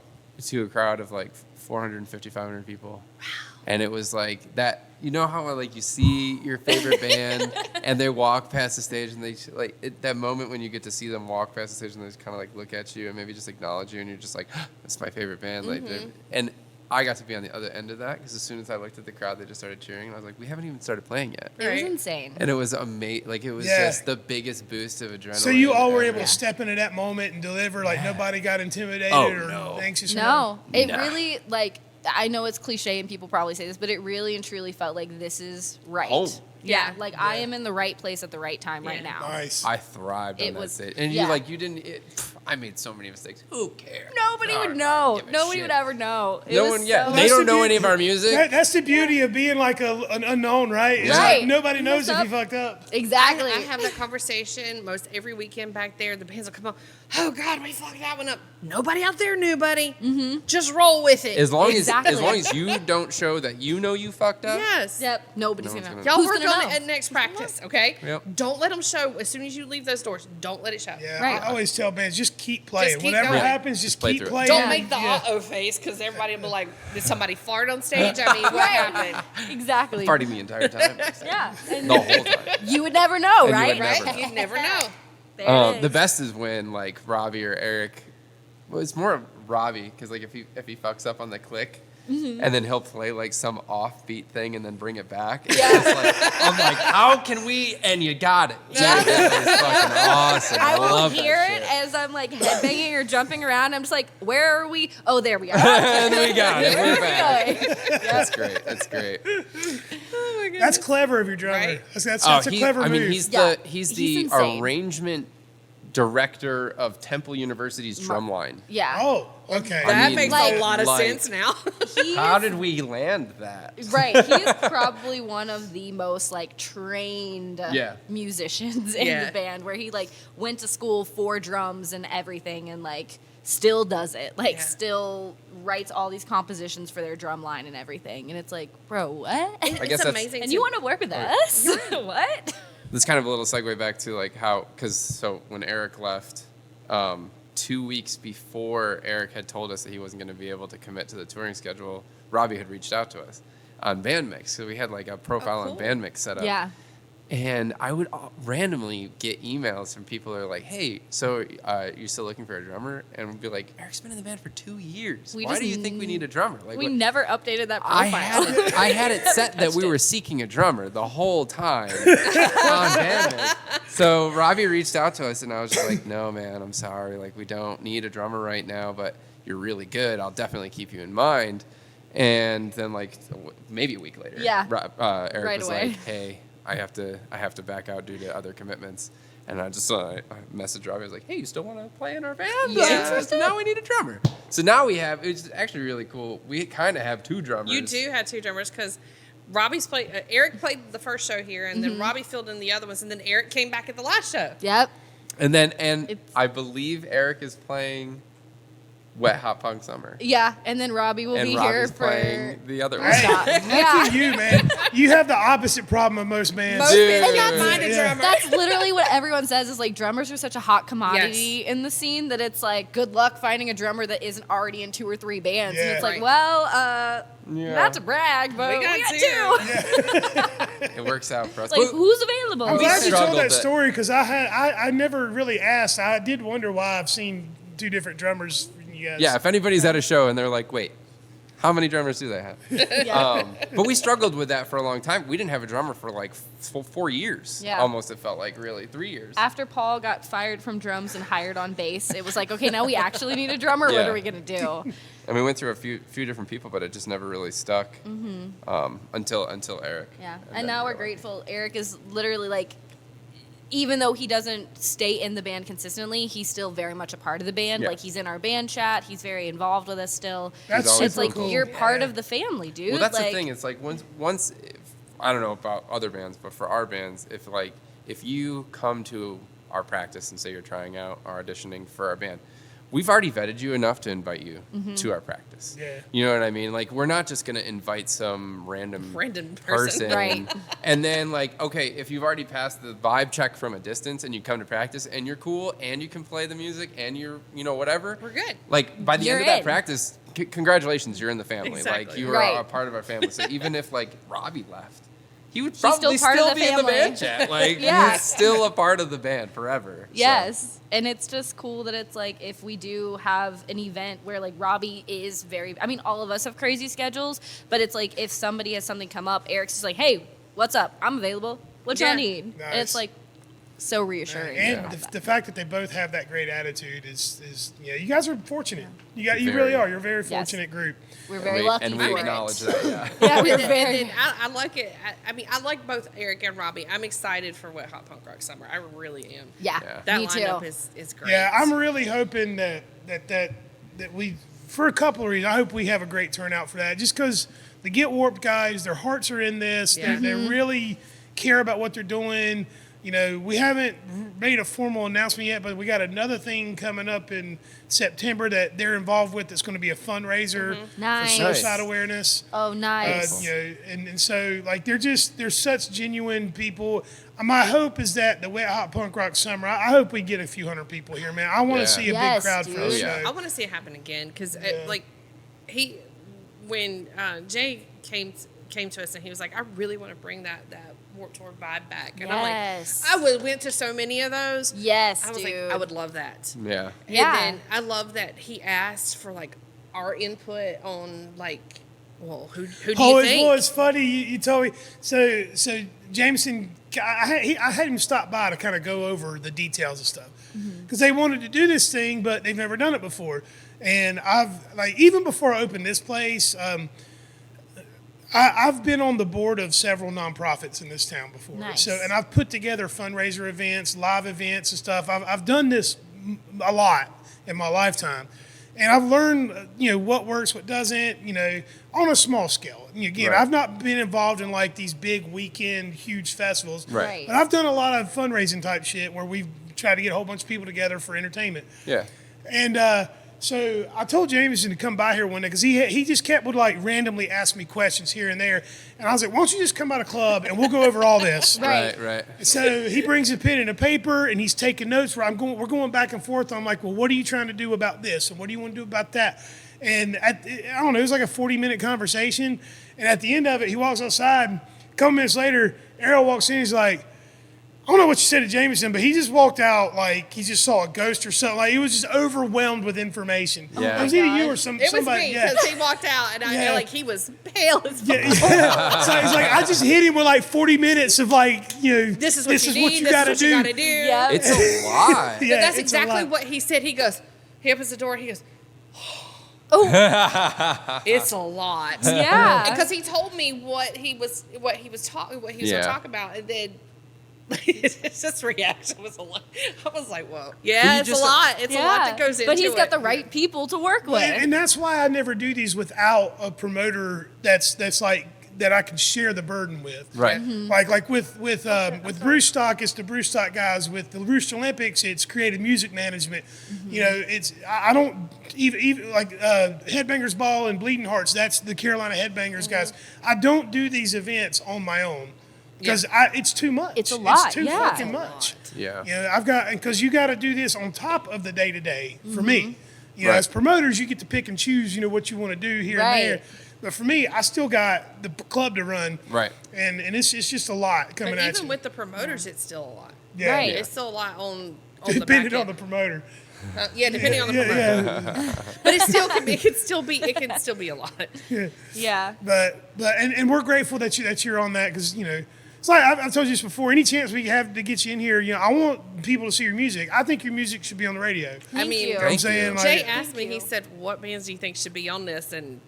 to a crowd of like 450, 500 people. Wow. And it was like that, you know how like you see your favorite band and they walk past the stage and they like that moment when you get to see them walk past the stage and they just kind of like look at you and maybe just acknowledge you and you're just like, that's my favorite band. Like, and I got to be on the other end of that because as soon as I looked at the crowd, they just started cheering and I was like, we haven't even started playing yet. It was Right. insane. And it was amazing. Like it was Yeah. just the biggest boost of adrenaline. So you all were ever. able to step into that moment and deliver. Like nobody got intimidated Oh, or no. anxious. or No, it Nah. really like I know it's cliche and people probably say this, but it really and truly felt like this is right. Home. Yeah, Yeah. like I am in the right place at the right time right Yeah. now. Nice. I thrived on It that was- stage. And yeah. you didn't. I made so many mistakes. Who cares? Nobody I would don't know. give a Nobody shit. would ever know. It No was one. Yeah, so- they That's don't the know beauty- any of our music. That's the beauty of being like an unknown, right? It's Right. like nobody knows What's if you up? fucked up. Exactly. I have that conversation most every weekend back there. The bands will come on. Oh God, we fucked that one up. Nobody out there knew, buddy. Mm-hmm. Just roll with it. As long Exactly. as long as you don't show that you know you fucked up. Yes. Yep. Nobody's No one's gonna. gonna- Y'all Who's work gonna on know? it at next practice, okay? Yep. Don't let them show. As soon as you leave those doors, don't let it show. Yeah, Right. I always tell bands just keep playing. Just keep Whatever going. happens, just play keep through it. playing. Don't Yeah. make the Yeah. uh-oh face because everybody will be like, did somebody fart on stage? I mean, what Right. happened? Exactly. Partying the entire time. Yeah. And The whole time. you would never know, And you right? would never Right? know. You never know. There it is. The best is when like Robbie or Eric. Well, it's more of Robbie because like if he fucks up on the click. Mm-hmm. And then he'll play like some offbeat thing and then bring it back. It's Yeah. just like, I'm like, how can we? And you got it. Yeah. Dude, that is fucking awesome. I will love hear that it shit. as I'm like headbanging or jumping around. I'm just like, where are we? Oh, there we are. And we got it. Where We're are we back. going? That's great. That's great. That's clever of your drummer. Right? That's a clever I move. mean, he's Yeah. he's He's the insane. arrangement director of Temple University's drumline. Yeah. Oh, okay. That mean, makes like- a lot of like- sense now. He How is- did we land that? Right, he is probably one of the most like trained Yeah. musicians in Yeah. the band, where he like went to school for drums and everything, and like still does it, like Yeah. still writes all these compositions for their drum line and everything, and it's like, bro, what? I guess It's that's- amazing. And you want to work with us? What? This is kind of a little segue back to like how, because so when Eric left, 2 weeks before Eric had told us that he wasn't going to be able to commit to the touring schedule, Robbie had reached out to us on Bandmix. So we had like a profile cool. on Bandmix set up. Yeah. And I would randomly get emails from people who are like, hey, so you're still looking for a drummer? And we'd be like, Eric's been in the band for 2 years. We Why just do you think we need a drummer? Like, We what- never updated that I profile. had it set that we were seeking a drummer the whole time on Bandmix. So Robbie reached out to us, and I was just like, no, man, I'm sorry. Like, we don't need a drummer right now, but you're really good. I'll definitely keep you in mind. And then, like, maybe a week later, Yeah. Eric Right was away. like, hey, I have to back out due to other commitments. And I just I messaged Robbie. I was like, hey, you still want to play in our band? Yeah. So now we need a drummer. So now we have, it's actually really cool. We kind of have 2 drummers. You do have 2 drummers because Eric played the first show here, and then Robbie filled in the other ones, and then Eric came back at the last show. Yep. And It's- I believe Eric is playing Wet Hot Punk Summer. Yeah, and then Robbie will And be Robbie's here for. playing the other one. Hey, Yeah. lucky you, man. You have the opposite problem of most bands. Most Dude. people got find a Yeah. drummer. That's literally what everyone says, is like drummers are such a hot commodity in the scene that it's like, good luck finding a drummer that isn't already in 2 or 3 bands. And Yeah. it's like, Right. well, Yeah. not to brag, but We got two. It works out for us. It's like, But- who's available? I'm glad you told struggled that that- story because I never really asked. I did wonder why I've seen 2 different drummers. You guys. yeah, if anybody's at a show and they're like, wait, how many drummers do they have? Yeah. But we struggled with that for a long time. We didn't have a drummer for like 4 years. Yeah. Almost, it felt like, really, 3 years. After Paul got fired from drums and hired on bass, it was like, okay, now we actually need a drummer. What Yeah. are we going to do? And we went through a few different people, but it just never really stuck until Eric. Yeah. then And now we we're like- grateful. Eric is literally like, even though he doesn't stay in the band consistently, he's still very much a part of the band. Yeah. Like, he's in our band chat. He's very involved with us still. That's always It's super like, cool. you're part Yeah. of the family, dude. Well, that's like, the thing. It's like once I don't know about other bands, but for our bands, if you come to our practice and say you're trying out or auditioning for our band, we've already vetted you enough to invite you to our practice. Yeah. You know what I mean? Like, we're not just gonna invite some random person. Right. And then, like, okay, if you've already passed the vibe check from a distance and you come to practice and you're cool and you can play the music and you're, whatever. We're good. Like, by the You're end of that in. practice, congratulations, you're in the family. Exactly. Like, you are Right. a part of our family. So even if, like, Robbie left, he would still probably part of still the be in the family. band chat. Like, Yeah. he's still a part of the band forever. So. Yes. And it's just cool that it's like, if we do have an event where like Robbie is all of us have crazy schedules, but it's like, if somebody has something come up, Eric's just like, hey, what's up? I'm available. What y'all Yeah. need? And Nice. it's like so reassuring. to And have that. the fact that they both have that great attitude is you guys are fortunate. You Very. really are. You're a very Yes. fortunate group. We're And very we, lucky and for we it. acknowledge that, yeah. Yeah, we're And very. then I like it. I like both Eric and Robbie. I'm excited for Wet Hot Punk Rock Summer. I really am. Yeah, Yeah. That me lineup too. is great. Yeah, I'm really hoping that we, for a couple of reasons, I hope we have a great turnout for that. Just because the Get Warped guys, their hearts are in this. Yeah. They really care about what they're doing. We haven't made a formal announcement yet, but we got another thing coming up in September that they're involved with that's going to be a fundraiser Nice. for suicide awareness. Oh, nice. And so like they're such genuine people. My hope is that the Wet Hot Punk Rock Summer, I hope we get a few hundred people here, man. I want to Yeah. see a Yes, big crowd for dude. us. Oh, yeah. I want to see it happen again because Yeah. when Jay came to us and he was like, I really want to bring that Warped Tour vibe back. And Yes. I'm like, went to so many of those. Yes, I was dude. like, I would love that. Yeah. Yeah. And then I love that he asked for like our input on like, well, who do you think? Well, it's funny. You told me. So Jameson, I had him stop by to kind of go over the details of stuff because they wanted to do this thing, but they've never done it before. And I've even before I opened this place, I've been on the board of several nonprofits in this town before. Nice. And I've put together fundraiser events, live events and stuff. I've done this a lot in my lifetime. And I've learned, what works, what doesn't, on a small scale. And again, Right. I've not been involved in like these big weekend, huge festivals. Right. But I've done a lot of fundraising type shit where we've tried to get a whole bunch of people together for entertainment. Yeah. And so I told Jameson to come by here one day because he just would like randomly ask me questions here and there. And I was like, why don't you just come by the club and we'll go over all this. Right. Right. So he brings a pen and a paper and he's taking notes where we're going back and forth. I'm like, well, what are you trying to do about this? And what do you want to do about that? And I don't know, it was like a 40-minute conversation. And at the end of it, he walks outside. A couple minutes later, Errol walks in. He's like, I don't know what you said to Jameson, but he just walked out like he just saw a ghost or something. Like he was just overwhelmed with information. Yeah. It was either you or somebody. It was me Yeah. because he walked out and I Yeah. feel like he was pale as fuck. Yeah. So it's like I just hit him with like 40 minutes of like, This is what you need. This is gotta what you gotta do. Yep. It's a lot. But Yeah, that's it's a exactly lot. what he said. He goes, he opens the door. He goes, Oh, it's a lot. yeah. Because he told me what he was going to talk about, and then it's just reaction was a lot. I was like, whoa, yeah, you it's just- a lot. It's a lot that goes into it. But he's got the right people to work with. And that's why I never do these without a promoter that's like that I can share the burden with. Right. Like with Bruce Stock, it's the Bruce Stock guys. With the Rooster Olympics, it's creative music management. It's I don't even like Headbangers Ball and Bleeding Hearts. That's the Carolina Headbangers guys. I don't do these events on my own because it's too much. It's a lot, It's too yeah. fucking much. Yeah. I've got because you got to do this on top of the day to day for me. Right. As promoters, you get to pick and choose. What you want to do here Right. and there. But for me, I still got the club to run. Right. And it's just a lot coming But at even you. with the promoters, it's still a lot. Yeah. Right. It's still a lot on the back Depending on end. the promoter. Yeah, depending on the promoter. Yeah. But it can still be a lot. Yeah. But and we're grateful that you're on that because it's like I've told you this before. Any chance we have to get you in here, I want people to see your music. I think your music should be on the radio. I mean, you. You know what I'm saying? you. Jay Like, asked me, he said, what bands do you think should be on this? And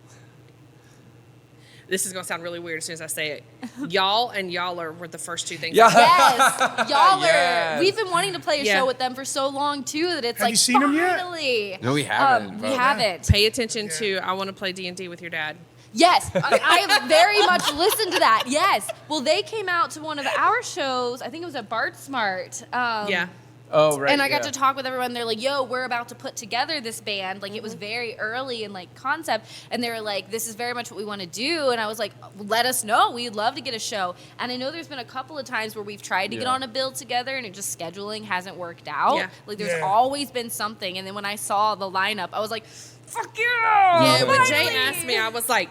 this is going to sound really weird as soon as I say it. Y'all and Y'all were the first two things. Yeah. Yes, y'all Yes. are. We've been wanting to play a Yeah. show with them for so long too that it's Have like you seen 'em yet? finally. No, we haven't, We but- haven't. Pay attention to, I want to play D&D with your dad. Yes, I have very much listened to that. Yes. Well, they came out to one of our shows. I think it was at Bart Smart. Yeah. Oh, right. And I got yeah. to talk with everyone. They're like, yo, we're about to put together this band. Like, it was very early in, like, concept. And they were like, this is very much what we want to do. And I was like, let us know. We'd love to get a show. And I know there's been a couple of times where we've tried to get Yeah. on a build together and it just scheduling hasn't worked out. Yeah. Like, there's Yeah. always been something. And then when I saw the lineup, I was like, fuck yeah. Yeah, when Jay finally. asked me, I was like,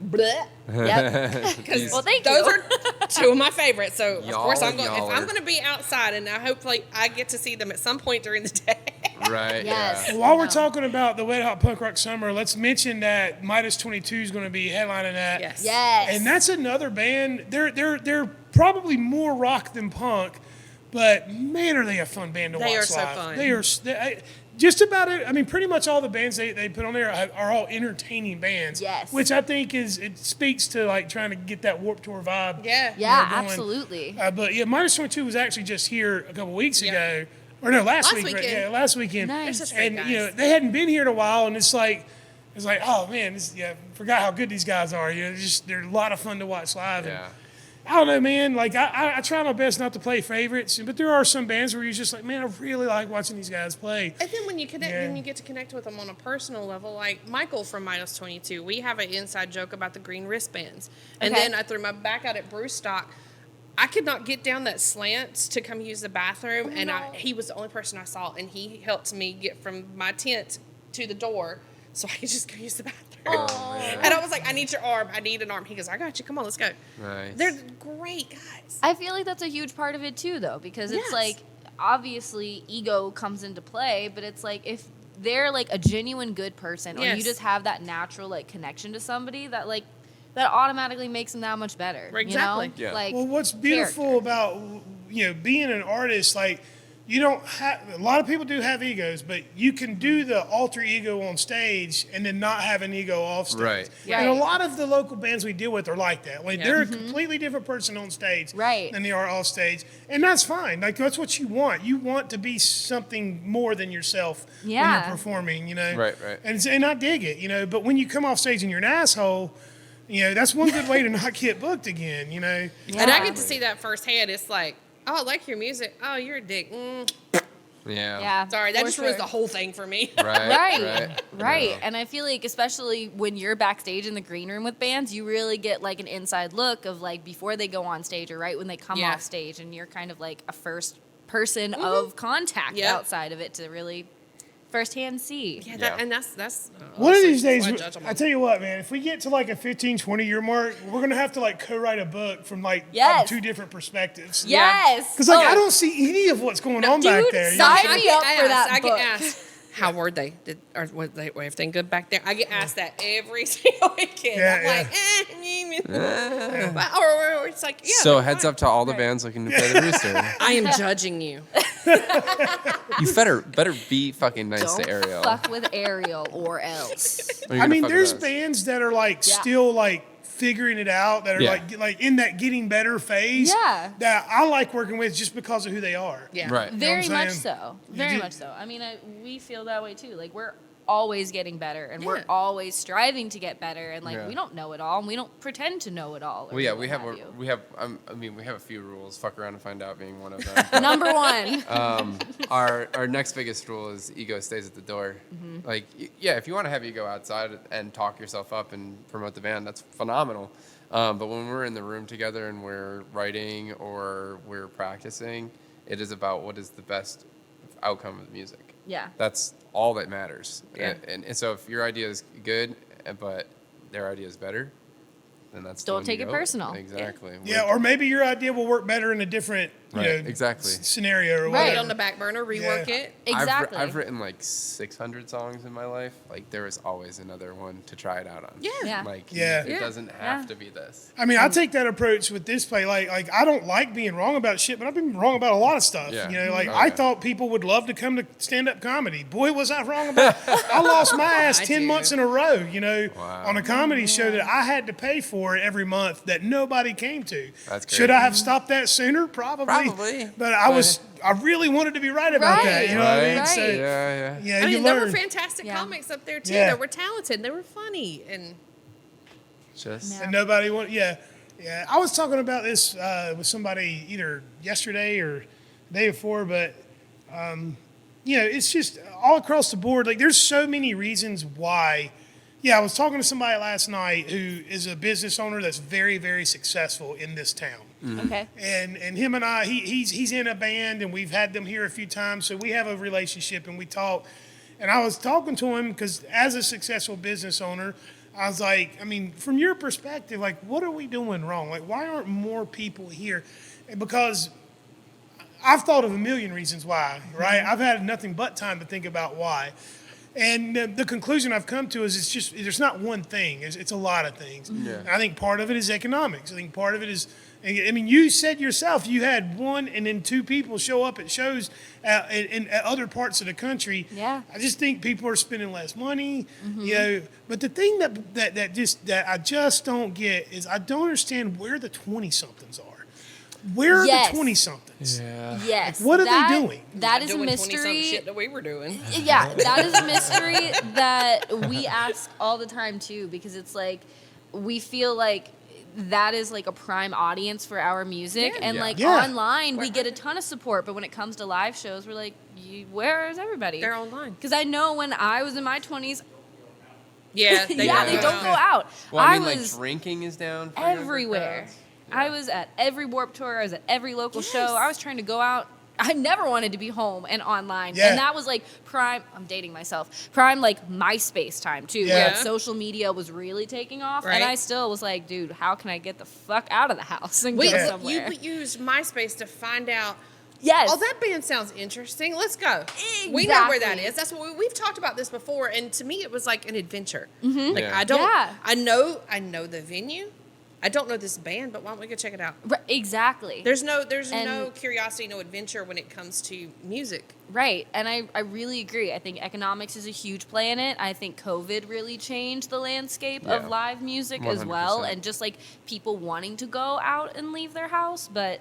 Bleh. Yep. because Well, thank those you. are two of my favorites. So of Y'all course I'm and going. If y'all I'm are- going to be outside, and I hopefully I get to see them at some point during the day. Right. Yes. Yeah. While we're talking about the Wet Hot Punk Rock Summer, let's mention that Midas 22 is going to be headlining that. Yes. Yes. And that's another band. They're probably more rock than punk, but man, are they a fun band to watch They are so live. fun. Just about it. I mean, pretty much all the bands they put on there are all entertaining bands. Yes. Which I think it speaks to like trying to get that Warped Tour vibe. Yeah. Yeah, going. absolutely. But yeah, Minus 22 was actually just here a couple weeks Yeah. ago. Or no, last Last week. Right? weekend. Yeah, last weekend. Nice. They're such great And guys. they hadn't been here in a while, and it's like, oh man, forgot how good these guys are. They're a lot of fun to watch live. Yeah. And I don't know, man. Like I try my best not to play favorites, but there are some bands where you're just like, man, I really like watching these guys play. And then when you connect, Yeah. when you get to connect with them on a personal level, like Michael from Minus 22, we have an inside joke about the green wristbands. And Okay. then I threw my back out at Bruce Stock. I could not get down that slant to come use the bathroom, and he was the only person I saw, and he helped me get from my tent to the door so I could just go use the bathroom. And I was like, I need your arm. I need an arm. He goes, I got you. Come on, let's go. Nice. They're great guys. I feel like that's a huge part of it too, though, because it's Yes. like obviously ego comes into play, but it's like if they're like a genuine good person, or you Yes. just have that natural like connection to somebody that like that automatically makes them that much better. Exactly. You know? Yeah. Like Well, what's beautiful character. about being an artist, like you don't have, a lot of people do have egos, but you can do the alter ego on stage and then not have an ego off stage. Right. And a lot of the local bands we deal with are like that. Like they're a completely different person on stage than they are off stage. And that's fine. Like that's what you want. You want to be something more than yourself when you're performing, you know? Right. And I dig it, you know, but when you come off stage and you're an asshole, you know, that's one good way to not get booked again, you know? Yeah. And I get to see that firsthand. It's like, oh, I like your music. Oh, you're a dick. Yeah. Sorry, that just ruins the whole thing for me. Right. And I feel like, especially when you're backstage in the green room with bands, you really get like an inside look of like before they go on stage or right when they come off stage, and you're kind of like a first person of contact outside of it to really firsthand see. And that's one of these days, I tell you what, man, if we get to like a 15, 20-year mark, we're going to have to like co-write a book from like two different different perspectives. Because like I don't see any of what's going on back there. Sign me up for that I book. get asked, how were they? Or were everything good back there? I get asked that every single weekend. I'm like, or it's like, So heads up to all the bands looking to play the Rooster. I am judging you. You better be fucking nice to Ariel. Fuck with Ariel or else. I mean, there's bands that are like still like figuring it out, that are like in that getting better phase. That I like working with just because of who they are. Right. Very much so. Very much so. I mean, we feel that way too. Like we're always getting better, and we're always striving to get better, and like we don't know it all, and we don't pretend to know it all. Well, we have a few rules. Fuck around and find out being one of them. Number one. Our next biggest rule is ego stays at the door. Like, if you want to have ego outside and talk yourself up and promote the band, that's phenomenal. But when we're in the room together and we're writing or we're practicing, it is about what is the best outcome of the music. Yeah. That's all that matters. Yeah. And so if your idea is good, but their idea is better, then that's Don't take it personal. Exactly. Yeah, or maybe your idea will work better in a different scenario or whatever. Put it on the back burner, rework it. Exactly. I've written like 600 songs in my life. Like there is always another one to try it out on. It doesn't have to be this. I mean, I take that approach with this play. Like I don't like being wrong about shit, but I've been wrong about a lot of stuff. Yeah. You know, like I thought people would love to come to stand-up comedy. Boy, was I wrong about it. I lost my ass 10 months in a row, you know, on a comedy show that I had to pay for every month that nobody came to. That's crazy. Should I have stopped that sooner? Probably. But I really wanted to be right about that. You know what I mean? So, yeah. I mean, you there learn. were fantastic comics up there too. Yeah. They were talented. They were funny, and and nobody wanted. Yeah. I was talking about this with somebody either yesterday or the day before, but you know, it's just all across the board. Like, there's so many reasons why. Yeah, I was talking to somebody last night who is a business owner that's very, very successful in this town. Okay. And him and I, he's in a band, and we've had them here a few times, so we have a relationship, and we talk. And I was talking to him because as a successful business owner, I was like, I mean, from your perspective, like, what are we doing wrong? Like, why aren't more people here? Because I've thought of a million reasons why, right? I've had nothing but time to think about why. And the conclusion I've come to is there's not one thing. It's a lot of things. Yeah. And I think part of it is economics. I think part of it is, I mean, you said yourself you had one and then two people show up at shows in other parts of the country. Yeah. I just think people are spending less money, you know. But the thing that I just don't get is I don't understand where the 20-somethings are. Where are the 20-somethings? Yeah. Yes. Like, what are they doing? That is a doing mystery. 20-something shit that we were doing. Yeah, that is a mystery that we ask all the time too, because it's like we feel like that is like a prime audience for our music, and like online we get a ton of support, but when it comes to live shows, we're like, where is everybody? They're online. Because I know when I was in my 20s, they they don't go out. Well, I mean, was like drinking is down for everywhere. I was at every Warped Tour. I was at every local show. I was trying to go out. I never wanted to be home and online. Yeah. And that was like prime, I'm dating myself, prime like MySpace time too, where like, social media was really taking off. Right. And I still was like, dude, how can I get the fuck out of the house and go somewhere? You used MySpace to find out, yes. oh, that band sounds interesting. Let's go. Exactly. We know where that is. That's what we've talked about this before. And to me, it was like an adventure. Like I know the venue. I don't know this band, but why don't we go check it out? Exactly. There's no curiosity, no adventure when it comes to music. Right. And I really agree. I think economics is a huge play in it. I think COVID really changed the landscape of live music as well. 100%. And just like people wanting to go out and leave their house. But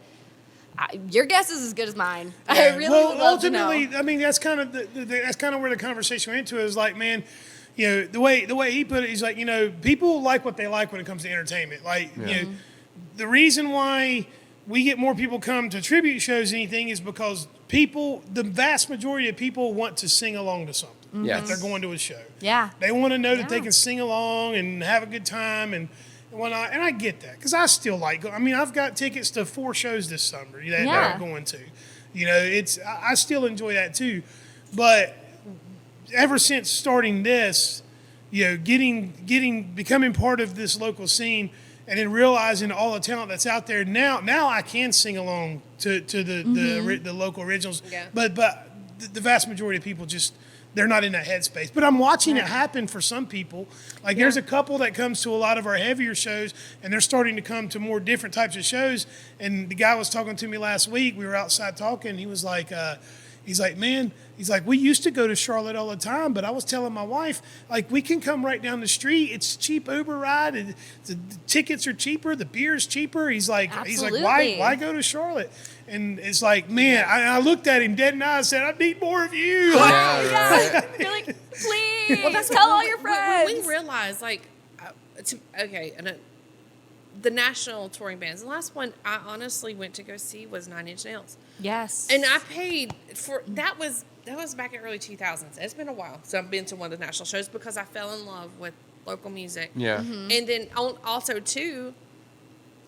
your guess is as good as mine. I really would love to know. Ultimately, I mean, that's kind of that's kind of where the conversation went to. Is like, man, you know, the way he put it, he's like, you know, people like what they like when it comes to entertainment. Like, you know, the reason why we get more people come to tribute shows than anything is because the vast majority of people want to sing along to something. Yes. If they're going to a show. Yeah. They want to know that they can sing along and have a good time and whatnot. And I get that because I still like. I mean, I've got tickets to 4 shows this summer that I'm going to. You know, I still enjoy that too, but ever since starting this, you know, becoming part of this local scene, and then realizing all the talent that's out there now I can sing along to the local originals. Yeah. But the vast majority of people they're not in that headspace. But I'm watching it happen for some people. Like there's a couple that comes to a lot of our heavier shows, and they're starting to come to more different types of shows. And the guy was talking to me last week. We were outside talking. He was like, man, we used to go to Charlotte all the time, but I was telling my wife, like, we can come right down the street. It's a cheap Uber ride. And the tickets are cheaper. The beer's cheaper. He's like, why go to Charlotte? And it's like, man, I looked at him dead in the eye and said, I need more of you. You're like, please, tell all your friends. When we realized, like, the national touring bands, the last one I honestly went to go see was 9 Inch Nails. Yes. And I paid for, that was back in early 2000s. It's been a while. So I've been to one of the national shows because I fell in love with local music. Yeah. Mm-hmm. And then also, too,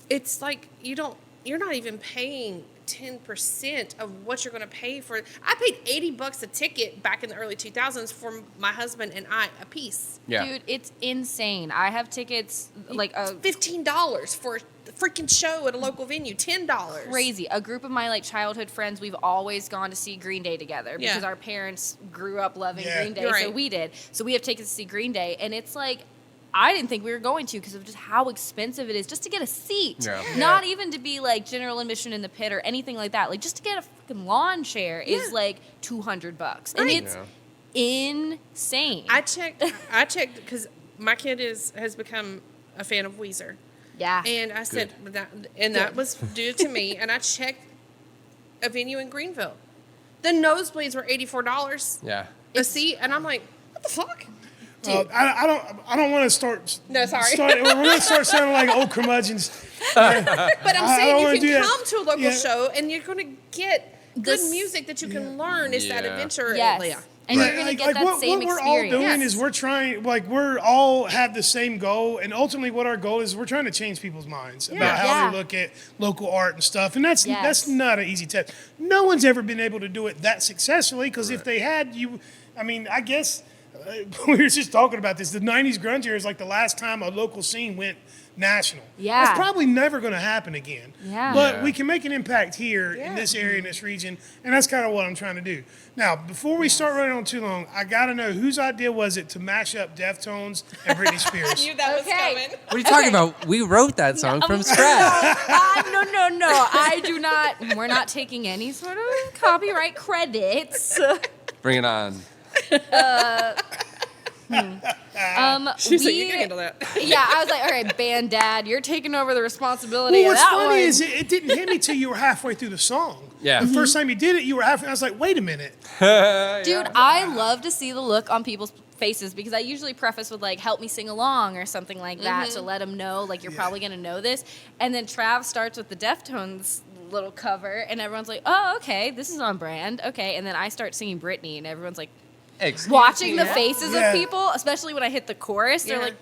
it's like you're not even paying 10% of what you're going to pay for. I paid $80 a ticket back in the early 2000s for my husband and I a piece. Yeah. Dude, it's insane. I have tickets like $15 for a freaking show at a local venue. $10. Crazy. A group of my like childhood friends, we've always gone to see Green Day together because our parents grew up loving Green Day, so we did. So we have tickets to see Green Day, and it's like, I didn't think we were going to because of just how expensive it is just to get a seat. Yeah. Not even to be like general admission in the pit or anything like that. Like just to get a fucking lawn chair is like $200. And it's insane. I checked because my kid has become a fan of Weezer. Yeah. And I said that was due to me, and I checked a venue in Greenville. The nosebleeds were $84. Yeah. A seat, and I'm like, what the fuck? I don't want to start. No, sorry. We're going to start sounding like old curmudgeons. But I'm saying you can come to a local show and you're going to get good music that you can learn. It's that adventure. Yes. And you're going to get that same experience. What we're all doing is we're trying, like, we're all have the same goal. And ultimately what our goal is, we're trying to change people's minds about how they look at local art and stuff. And that's not an easy test. No one's ever been able to do it that successfully because if they had, I guess... we were just talking about this. The 90s grunge era is like the last time a local scene went national. Yeah. It's probably never going to happen again. Yeah. But we can make an impact here in this area, in this region, and that's kind of what I'm trying to do. Now, before we start running on too long, I got to know whose idea was it to mash up Deftones and Britney Spears? I knew that was coming. What are you talking about? We wrote that song from scratch. No. I do not. We're not taking any sort of copyright credits. Bring it on. She's like, you can handle that. Yeah, I was like, all right, band dad, you're taking over the responsibility of that what's funny one. is it didn't hit me till you were halfway through the song. Yeah. The first time you did it, you were halfway. I was like, wait a minute. Dude, I love to see the look on people's faces because I usually preface with like, help me sing along or something like that to let them know, like, you're probably going to know this. And then Trav starts with the Deftones little cover and everyone's like, oh, okay, this is on brand. Okay. And then I start singing Britney and everyone's like, watching the faces of people, especially when I hit the chorus, they're like,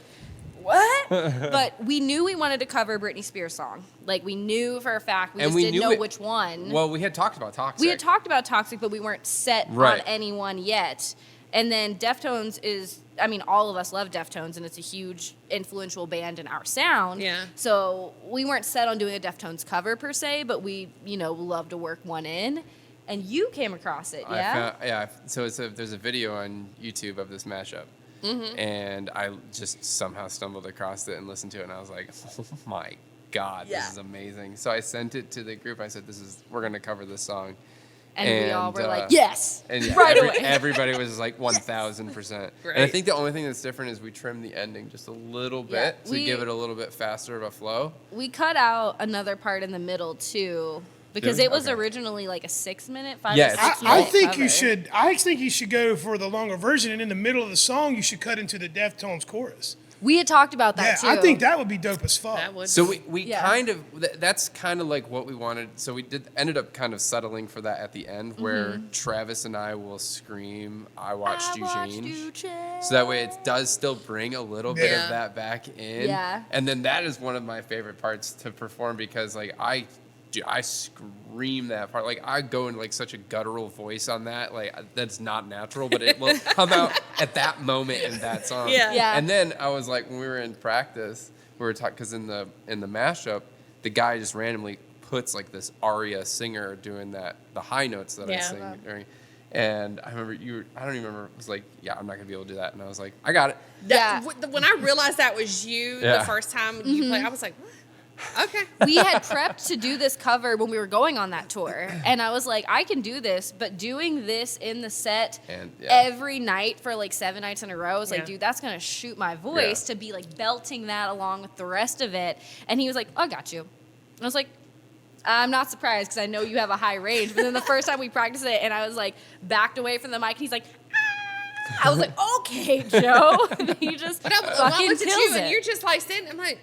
what? But we knew we wanted to cover a Britney Spears song. Like, we knew for a fact. We just didn't know which one. Well, we had talked about Toxic. We had talked about Toxic, but we weren't set on anyone yet. And then Deftones is, all of us love Deftones, and it's a huge influential band in our sound. Yeah. So we weren't set on doing a Deftones cover per se, but we, love to work one in. And you came across it, yeah? So there's a video on YouTube of this mashup. and I just somehow stumbled across it and listened to it, and I was like, oh my God, this is amazing. So I sent it to the group. I said, we're going to cover this song. And we all were like, yes, and right away. Everybody was like 1,000%. Right. And I think the only thing that's different is we trimmed the ending just a little bit to give it a little bit faster of a flow. We cut out another part in the middle too, because it was originally like a 6 minute, 5 or 6 minute I think cover. you should. I think you should go for the longer version, and in the middle of the song, you should cut into the Deftones chorus. We had talked about that too. I think that would be dope as fuck. That would. So we Yeah. kind of that's kind of like what we wanted. So we ended up kind of settling for that at the end, where Travis and I will scream, "I watched you change." So that way it does still bring a little bit of that back in. Yeah. And then that is one of my favorite parts to perform, because like I scream that part. Like I go in like such a guttural voice on that. Like that's not natural, but it will come out at that moment in that song. Yeah. And then I was like, when we were in practice, we were talking, because in the mashup, the guy just randomly puts like this aria singer doing the high notes that I sing during. And I remember I don't even remember, it was like, yeah, I'm not going to be able to do that. And I was like, I got it. When I realized that was you the first time you played, I was like, what? Okay. We had prepped to do this cover when we were going on that tour, and I was like, I can do this, but doing this in the set every night for like 7 nights in a row, I was like, dude, that's gonna shoot my voice to be like belting that along with the rest of it. And he was like, I got you. And I was like, I'm not surprised, because I know you have a high range. But then the first time we practiced it, and I was like backed away from the mic, and he's like, ah! I was like, okay, Joe. And he just fucking I looked at kills you, it. and you're just like sitting. I'm like,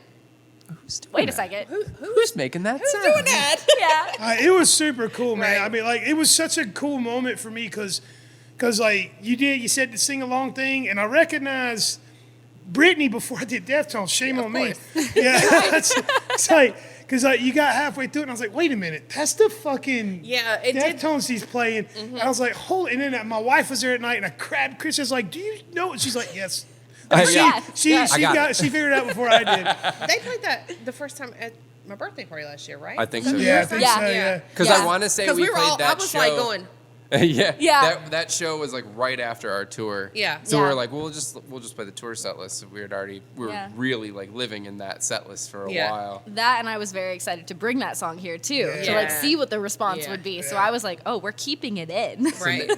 Wait a second. Who's making that who's sound? doing that? Yeah. It was super cool, man. Right. I mean, like, it was such a cool moment for me because like, you said the sing along thing, and I recognized Brittany before I did Deftones. Shame on me. Yeah, it's like, because like, you got halfway through it, and I was like, wait a minute, that's the fucking It did. Deftones he's playing. And I was like, holy, and then my wife was there at night, and I grabbed Chris. I was like, do you know? She's like, yes. She figured it out before I did. They played that the first time at my birthday party last year, right? I think so. Yeah, I think so. Yeah. Because I want to say we were played all, that I was show. like going, Yeah. That show was like right after our tour. Yeah. So we Yeah. were like, we'll just play the tour set list. So we were really like living in that set list for a while. That, and I was very excited to bring that song here too, to like Yeah. see what the response would be. So I was like, oh, we're keeping it in. right.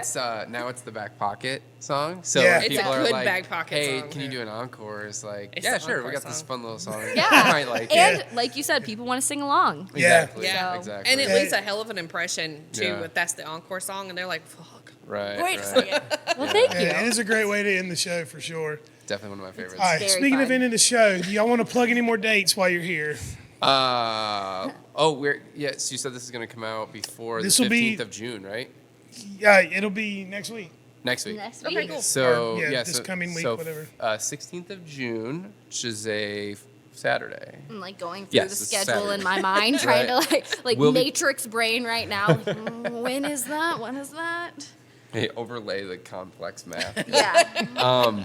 So now it's the back pocket song. So Yeah. if It's a people are good like, back pocket hey, song. can you do an encore? It's like, It's yeah, the sure. We encore got this song. fun little song. Yeah. You might like And it. like you said, people want to sing along. Yeah. Exactly. Yeah. Exactly. And it leaves a hell of an impression too. Yeah. If that's the encore song, and they're like, "Fuck." Right. Wait a right. second. Well, thank you. Yeah, it is a great way to end the show for sure. Definitely one of my favorites. All right, Very speaking of fun. ending the show, do y'all want to plug any more dates while you're here? Yes, you said this is going to come out before the This'll be- 15th of June, right? Yeah, it'll be next week. Next week. Next Okay, week. cool. So, Or, yeah, this so, coming week, so, whatever. 16th of June, which is a Saturday. I'm like going through Yes, the it's schedule Saturday. in my mind, trying to like We'll be- matrix brain right now. When is that? When is that? Hey, overlay the complex math. Yeah.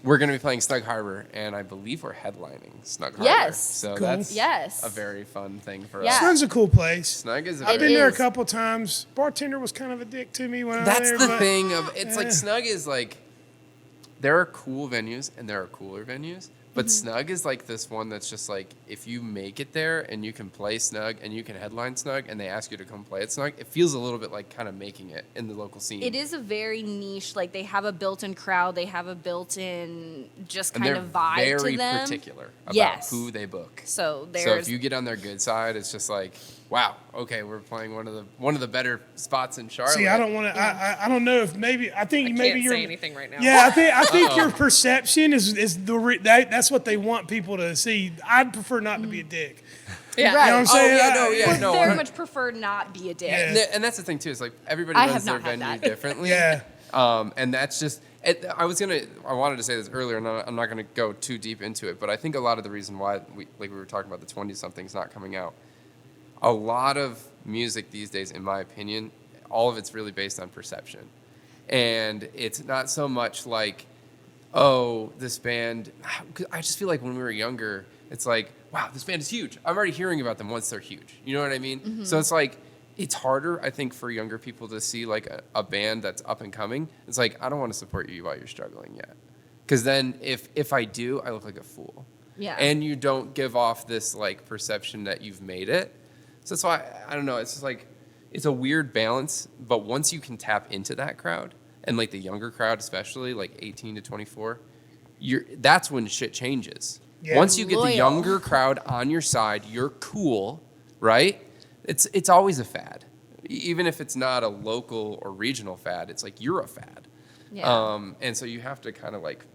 We're going to be playing Snug Harbor, and I believe we're headlining Snug Harbor. Yes. So Cool. that's Yes. a very fun thing for Yeah. us. Snug's a cool place. Snug is a I've very... been there a is. couple times. Bartender was kind of a dick to me when I That's was there. the but thing of it's like Snug is like there are cool venues and there are cooler venues, but Snug is like this one that's just like if you make it there and you can play Snug and you can headline Snug and they ask you to come play at Snug, it feels a little bit like kind of making it in the local scene. It is a very niche. Like they have a built-in crowd. They have a built-in just and kind they're of vibe very to them. particular about Yes. who they book. So there's. So if you get on their good side, it's just like, wow, okay, we're playing one of the better spots in Charlotte. See, I don't want to. I don't know if maybe. I think I maybe can't you're. say anything right now. Yeah, I think your perception is that's what they want people to see. I'd prefer not to be a dick. Yeah. Right. You know what I'm saying? would no, very I- much prefer not be a dick. Yeah. And that's the thing too. Is like everybody I runs have their not had venue that. differently. Yeah. And that's just. I wanted to say this earlier, and I'm not gonna go too deep into it. But I think a lot of the reason why we were talking about the 20-somethings not coming out. A lot of music these days, in my opinion, all of it's really based on perception, and it's not so much like, oh, this band. 'Cause I just feel like when we were younger, it's like, wow, this band is huge. I'm already hearing about them once they're huge. You know what I mean? So it's like, it's harder, I think, for younger people to see like a band that's up and coming. It's like, I don't want to support you while you're struggling yet. Because then if I do, I look like a fool. Yeah. And you don't give off this like perception that you've made it. So that's why I don't know. It's just like it's a weird balance. But once you can tap into that crowd and like the younger crowd, especially like 18 to 24, that's when shit changes. Yeah. Once you get Loyal. the younger crowd on your side, you're cool, right? It's always a fad. Even if it's not a local or regional fad, it's like you're a fad. Yeah. And so you have to kind of like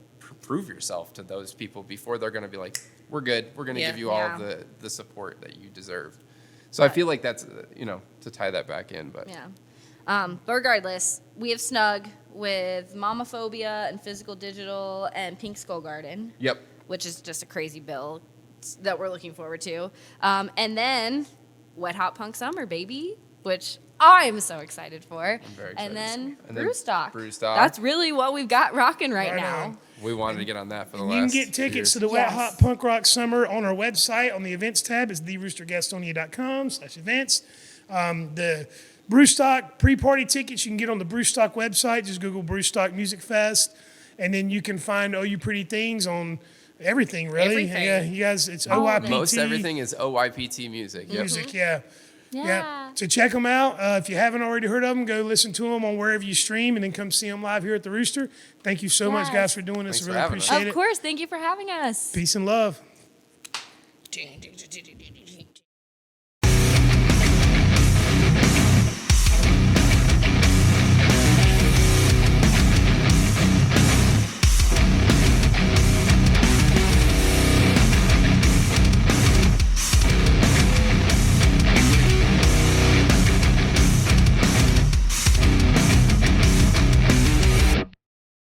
prove yourself to those people before they're going to be like, we're good. We're going to give you all Yeah. the support that you deserve. So I feel like that's, to tie that back in. But Yeah. But regardless, we have Snug with Momophobia and Physical Digital and Pink Skull Garden. Yep. Which is just a crazy bill that we're looking forward to. And then Wet Hot Punk Summer, baby, which I'm so excited for. I'm very excited. And then And then Brewstock. Brewstock. That's really what we've got rocking right Right now. on. We wanted to get on that for the You last can get tickets years. to the Wet Yes. Hot Punk Rock Summer on our website on the events tab. It's theroostergastonia.com/events. The Brewstock pre-party tickets you can get on the Brewstock website. Just Google Brewstock Music Fest. And then you can find Oh You Pretty Things on everything, really. Everything. Yeah, you guys, it's All of it. OYPT. Most everything is OYPT music. Yep. Music, yeah. Yeah. So check them out. If you haven't already heard of them, go listen to them on wherever you stream and then come see them live here at the Rooster. Thank you so much, Yes. guys, for doing this. Thanks I for really having us. appreciate Of it. course. Thank you for having us. Peace and love.